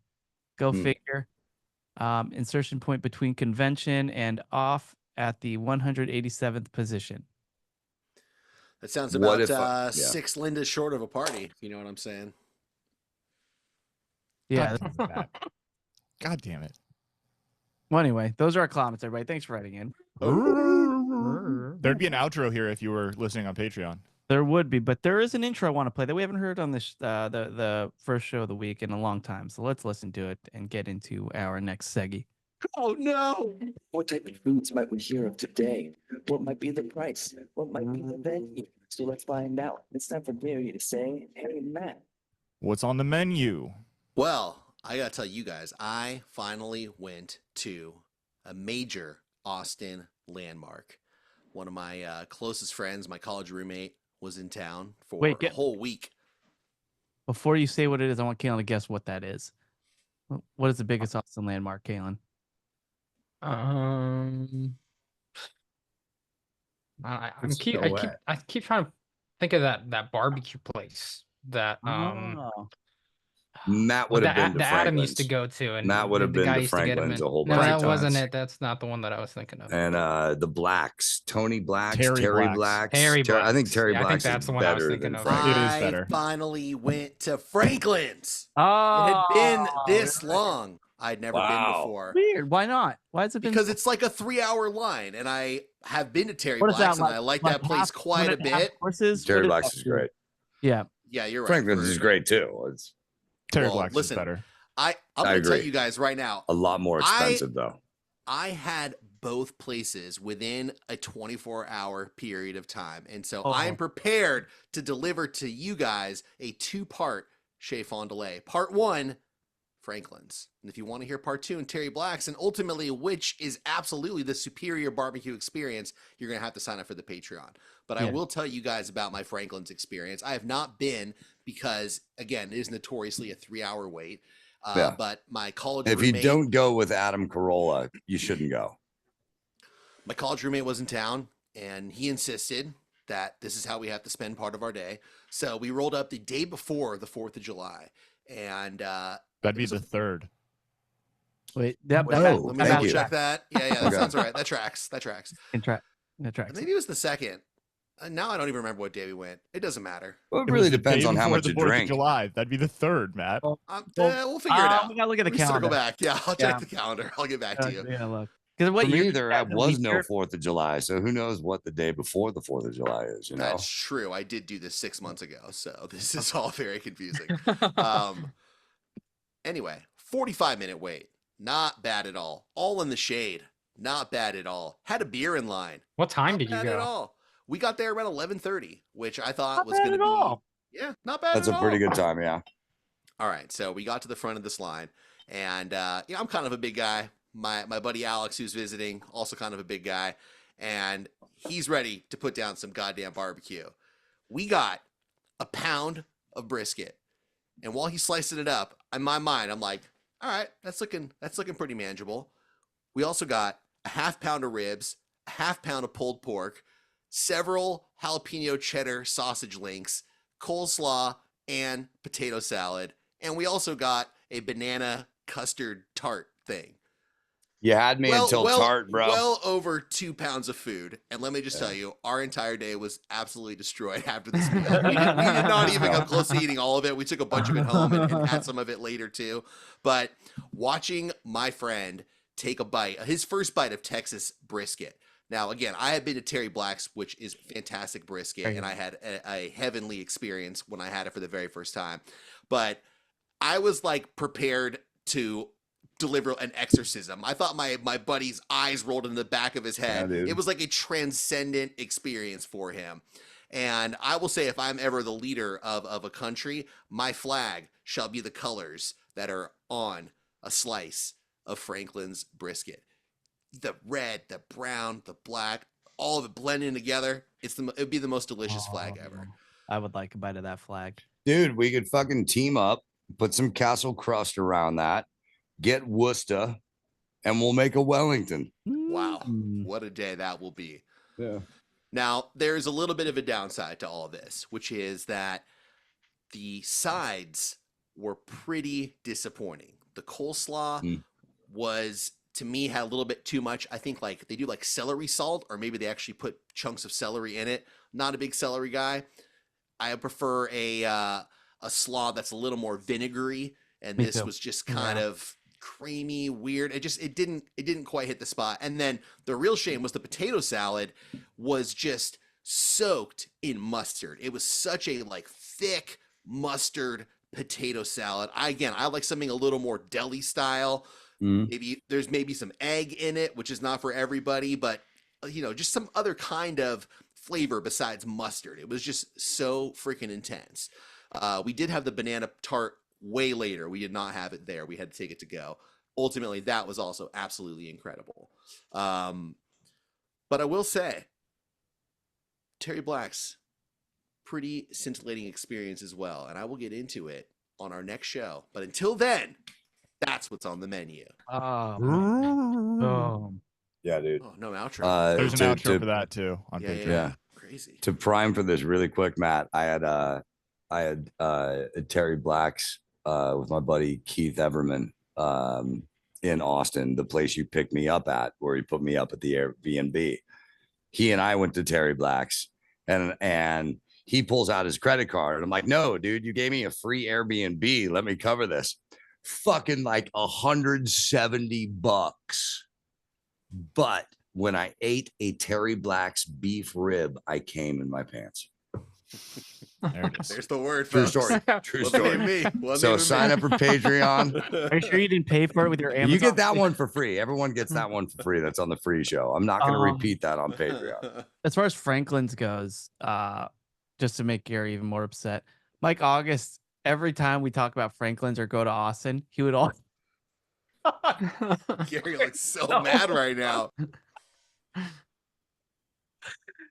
Go figure. Insertion point between convention and off at the 187th position. That sounds about 6 Lindas short of a party, if you know what I'm saying. Yeah. God damn it. Well, anyway, those are our comments, everybody. Thanks for writing in. There'd be an outro here if you were listening on Patreon. There would be, but there is an intro I want to play that we haven't heard on this the first show of the week in a long time. So let's listen to it and get into our next seggy. Oh no! What type of foods might we hear of today? What might be the price? What might be the venue? So let's find out. It's time for Barry to say, "Hey Matt, What's on the menu?" Well, I gotta tell you guys, I finally went to a major Austin landmark. One of my closest friends, my college roommate, was in town for a whole week. Before you say what it is, I want Kalen to guess what that is. What is the biggest Austin landmark, Kalen? I keep trying to think of that barbecue place that Matt would have been to the Adam used to Franklin's. go to, and Matt would have the been guy to used to get him Franklin's in. a whole No, bunch that of wasn't times. it. That's not the one that I was thinking of. And the Blacks, Tony Blacks, Terry Terry Blacks. Blacks. Terry I think Blacks. Terry Yeah, I Blacks think that's is the one I was better thinking than of. Franklin's. It is I better. finally went to Franklin's. Oh, It had been this long. I'd never been Wow. before. weird. Why not? Why has it been? Because it's like a 3-hour line, and I have been to Terry What is Black's, that, and I like that place quite a bit. Horses. Terry Blacks is great. Yeah. Yeah, you're right. Franklin's is great too. It's Terry Well, Blacks listen, is better. I'm I going to tell agree. you guys right now, a lot more expensive though. I had both places within a 24-hour period of time. And so I am prepared to deliver to you guys a 2-part Chez Fond du Lac. Part 1, Franklin's. And if you want to hear part 2 in Terry Black's, and ultimately which is absolutely the superior barbecue experience, you're going to have to sign up for the Patreon. But I will tell you guys about my Franklin's experience. I have not been because, again, it is notoriously a 3-hour wait. But my college If roommate, you don't go with Adam Carolla, you shouldn't go. my college roommate was in town, and he insisted that this is how we have to spend part of our day. So we rolled up the day before the 4th of July. And That'd be the 3rd. Wait, let me thank double you. check that. Yeah, that Okay. sounds right. That tracks. That tracks. Maybe it was the 2nd. Now I don't even remember what day we went. It doesn't matter. Well, it It really was the depends day on how before much the you 4th of drink. July. That'd be the 3rd, Matt. We'll figure it out. We gotta look at the Let me circle calendar. back. Yeah, I'll check the calendar. I'll get back to you. Yeah, look. Because what For me, year there was that? was no Year? 4th of July, so who knows what the day before the 4th of July is? You know, That's true. I did do this 6 months ago, so this is all very confusing. Anyway, 45-minute wait. Not bad at all. All in the shade. Not bad at all. Had a beer in line. What time Not did you bad at go? all. We got there around 11:30, which I thought Not was bad going to at be all. yeah, not bad that's at a all. pretty good time. Yeah. All right, so we got to the front of this line, and I'm kind of a big guy. My buddy Alex, who's visiting, also kind of a big guy, and he's ready to put down some goddamn barbecue. We got a pound of brisket, and while he's slicing it up, in my mind, I'm like, all right, that's looking pretty manageable. We also got a half pound of ribs, a half pound of pulled pork, several jalapeno cheddar sausage links, coleslaw, and potato salad. And we also got a banana custard tart thing. You had me until tart, bro. Well over 2 pounds of food. And let me just tell you, our entire day was absolutely destroyed after this meal. We did not even come close to eating all of it. We took a bunch of it home and had some of it later too. But watching my friend take a bite, his first bite of Texas brisket. Now, again, I have been to Terry Black's, which is fantastic brisket, and I had a heavenly experience when I had it for the very first time. But I was like prepared to deliver an exorcism. I thought my buddy's eyes rolled in the back of his head. Yeah, it was like a transcendent experience for him. And I will say, if I'm ever the leader of a country, my flag shall be the colors that are on a slice of Franklin's brisket. The red, the brown, the black, all of it blending together. It'd be the most delicious flag ever. I would like a bite of that flag. Dude, we could fucking team up, put some castle crust around that, get Worcester, and we'll make a Wellington. Wow. What a day that will be. Yeah. Now, there's a little bit of a downside to all this, which is that the sides were pretty disappointing. The coleslaw was, to me, had a little bit too much. I think like they do like celery salt, or maybe they actually put chunks of celery in it. Not a big celery guy. I prefer a slaw that's a little more vinegary, and this was just kind of creamy, weird. It didn't quite hit the spot. And then the real shame was the potato salad was just soaked in mustard. It was such a like thick mustard potato salad. I like something a little more deli style. Maybe there's some egg in it, which is not for everybody, but just some other kind of flavor besides mustard. It was just so freaking intense. We did have the banana tart way later. We did not have it there. We had to take it to go. Ultimately, that was also absolutely incredible. But I will say, Terry Black's pretty scintillating experience as well, and I will get into it on our next show. But until then, that's what's on the menu. Yeah, dude. Oh, no outro. There's an outro for that too on Patreon. Yeah. Crazy. To prime for this really quick, Matt, I had Terry Black's with my buddy Keith Everman in Austin, the place you picked me up at, where he put me up at the Airbnb. He and I went to Terry Black's, and he pulls out his credit card. And I'm like, no, dude, you gave me a free Airbnb. Let me cover this. Fucking like $170. But when I ate a Terry Black's beef rib, I came in my pants. There it is. There's the word. True folks. story. True Wasn't story. even me. Wasn't So even sign me. up for Patreon. Are you sure you didn't pay for it with your Amazon? You get that one for free. Everyone gets that one for free. That's on the free show. I'm not going to repeat that on Patreon. As far as Franklin's goes, just to make Gary even more upset, Mike August, every time we talk about Franklin's or go to Austin, he would all. Gary looks so mad right now.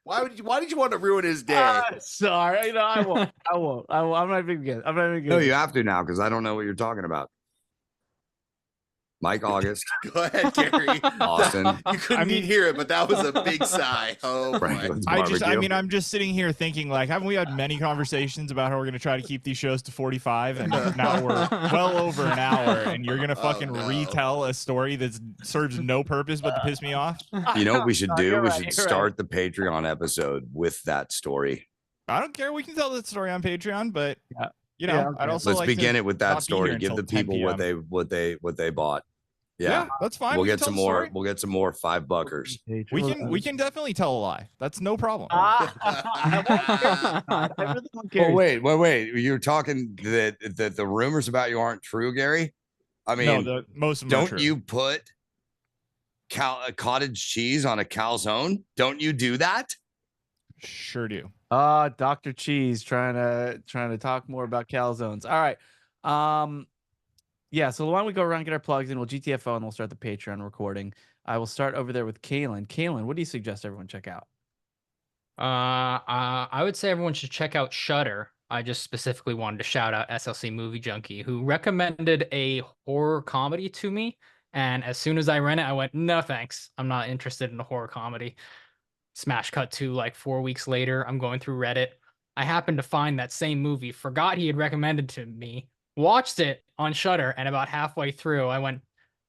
Why did you want to ruin his day? Sorry, I won't. I'm not even good. No, you have to now because I don't know what you're talking about. Mike August. Go ahead, Gary. Austin. You couldn't even hear it, but that was a big sigh. Oh, boy. I'm just sitting here thinking, like, haven't we had many conversations about how we're going to try to keep these shows to 45, and now we're well over an hour, and you're going to fucking retell a story that serves no purpose but to piss me off? You know what we should do? We should you're start the Patreon episode with that story. I don't care. We can tell that story on Patreon, but I'd also Let's like begin to it with not that be story. here Give the until 10 people what they bought. Yeah, that's fine. We'll We can get tell some the more. story. We'll get some more $5. We can definitely tell a lie. That's no problem. Oh wait. You're talking that the rumors about you aren't true, Gary? I mean, no, most of them don't are true. you put cottage cheese on a calzone? Don't you do that? Sure do. Dr. Cheese trying to talk more about calzones. All right. Yeah, so why don't we go around and get our plugs in? We'll GTFO and we'll start the Patreon recording. I will start over there with Kaylin. Kaylin, what do you suggest everyone check out? I would say everyone should check out Shudder. I just specifically wanted to shout out SLC Movie Junkie, who recommended a horror comedy to me. And as soon as I rent it, I went, no, thanks. I'm not interested in a horror comedy. Smash cut to like 4 weeks later. I'm going through Reddit. I happened to find that same movie, forgot he had recommended to me, watched it on Shudder, and about halfway through, I went,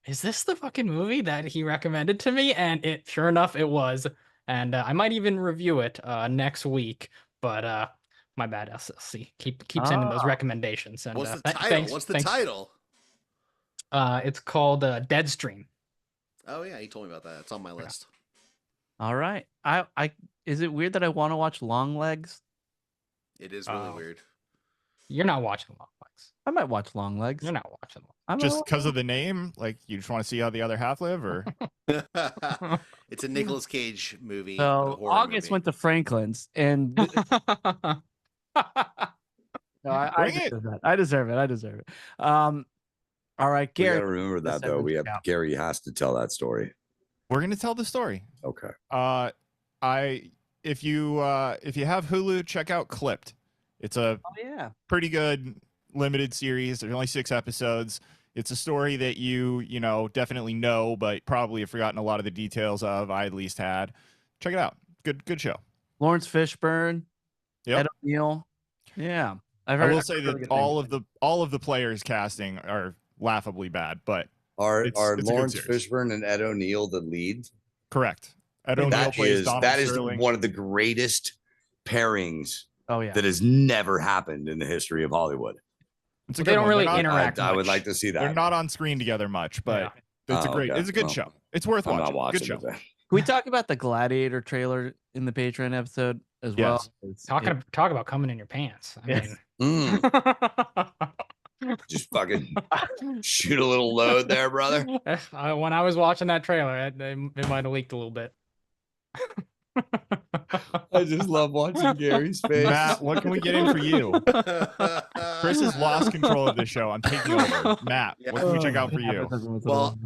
is this the fucking movie that he recommended to me? And it, sure enough, it was. And I might even review it next week. But my bad, SLC. Keep sending those recommendations. And what's the title? What's the title? It's called Deadstream. Oh yeah, you told me about that. It's on my list. All right. I is it weird that I want to watch Long Legs? It is really weird. You're not watching Long Legs. I might watch Long Legs. You're not watching Long I'm Just because of the name, like you just want to see how the other half live, or It's a Nicolas Cage movie. So August went to Franklin's, and no, I deserve that. I deserve it. All right, We Gary. gotta remember that though. We have Gary has to tell that story. we're gonna tell the story. Okay. If you have Hulu, check out Clipped. It's a pretty good limited series. There's only 6 episodes. It's a story that you definitely know, but probably have forgotten a lot of the details of. I at least had. Check it out. Good show. Lawrence Fishburne, Ed O'Neill. Yeah, I will say that all of the players casting are laughably bad, but are Lawrence Fishburne and Ed O'Neill the lead? Correct. Ed O'Neill plays Donald Sterling. One of the greatest pairings that has never happened in the history of Hollywood. It's a they don't really interact. I would like to see that. They're not on screen together much, but it's a good show. It's worth watching. I'm not watching good show. Can we talk about the Gladiator trailer in the Patreon episode as well? Talk about coming in your pants. I mean, just fucking shoot a little load there, brother. When I was watching that trailer, it might have leaked a little bit. I just love watching Gary's face. Matt, what can we get in for you? Chris has lost control of the show. I'm taking over. Matt, what can we check out for you? Well,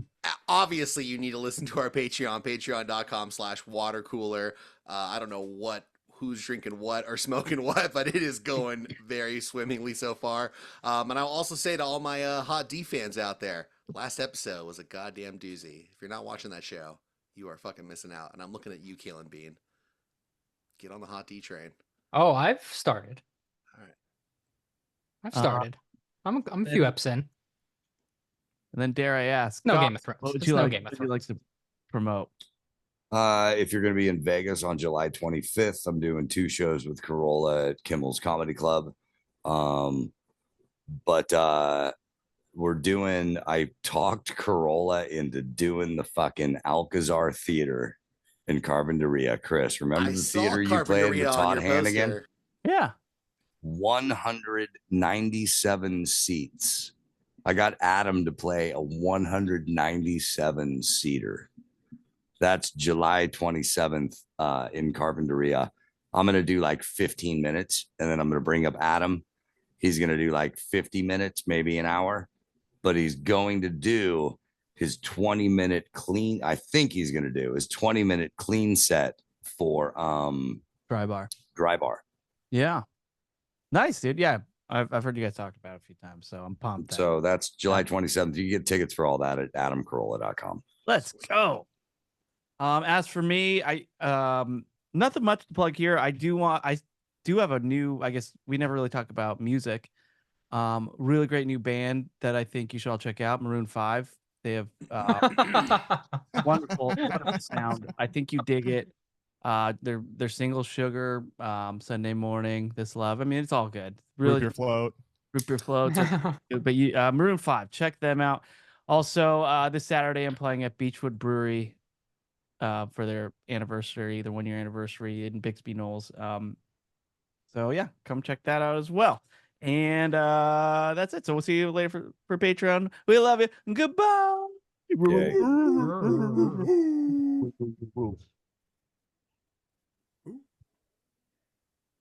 obviously you need to listen to our Patreon, patreon.com/watercooler. I don't know who's drinking what or smoking what, but it is going very swimmingly so far. And I'll also say to all my Hot D fans out there, last episode was a goddamn doozy. If you're not watching that show, you are fucking missing out. And I'm looking at you, Kaylin Bean. Get on the Hot D train. Oh, I've started. All right. I've started. I'm a few eps in. And then dare I ask? No Game of Thrones. What would you like to promote? If you're going to be in Vegas on July 25th, I'm doing 2 shows with Corolla at Kimmel's Comedy Club. But I talked Corolla into doing the fucking Alcazar Theater in Carpinteria. Chris, remember the theater you played with Todd Hannigan? Yeah. 197 seats. I got Adam to play a 197 seater. That's July 27th in Carpinteria. I'm going to do like 15 minutes and then I'm going to bring up Adam. He's going to do like 50 minutes, maybe an hour, but he's going to do his 20-minute clean. I think he's going to do his 20-minute clean set for Dry Bar. Yeah. Nice, dude. Yeah. I've heard you guys talk about it a few times, so I'm pumped. So that's July 27th. You can get tickets for all that at adamcarolla.com. Let's go. As for me, I nothing much to plug here. I do have a new, I guess we never really talk about music. Really great new band that I think you should all check out, Maroon 5. They have wonderful sound. I think you dig it. Their single Sugar, Sunday Morning, This Love. I mean, it's all good. Really Root Your Float. But Maroon 5, check them out. Also, this Saturday I'm playing at Beechwood Brewery for their anniversary, their 1-year anniversary in Bixby Knolls. So yeah, come check that out as well. And that's it. So we'll see you later for Patreon. We love you. Goodbye. Yay.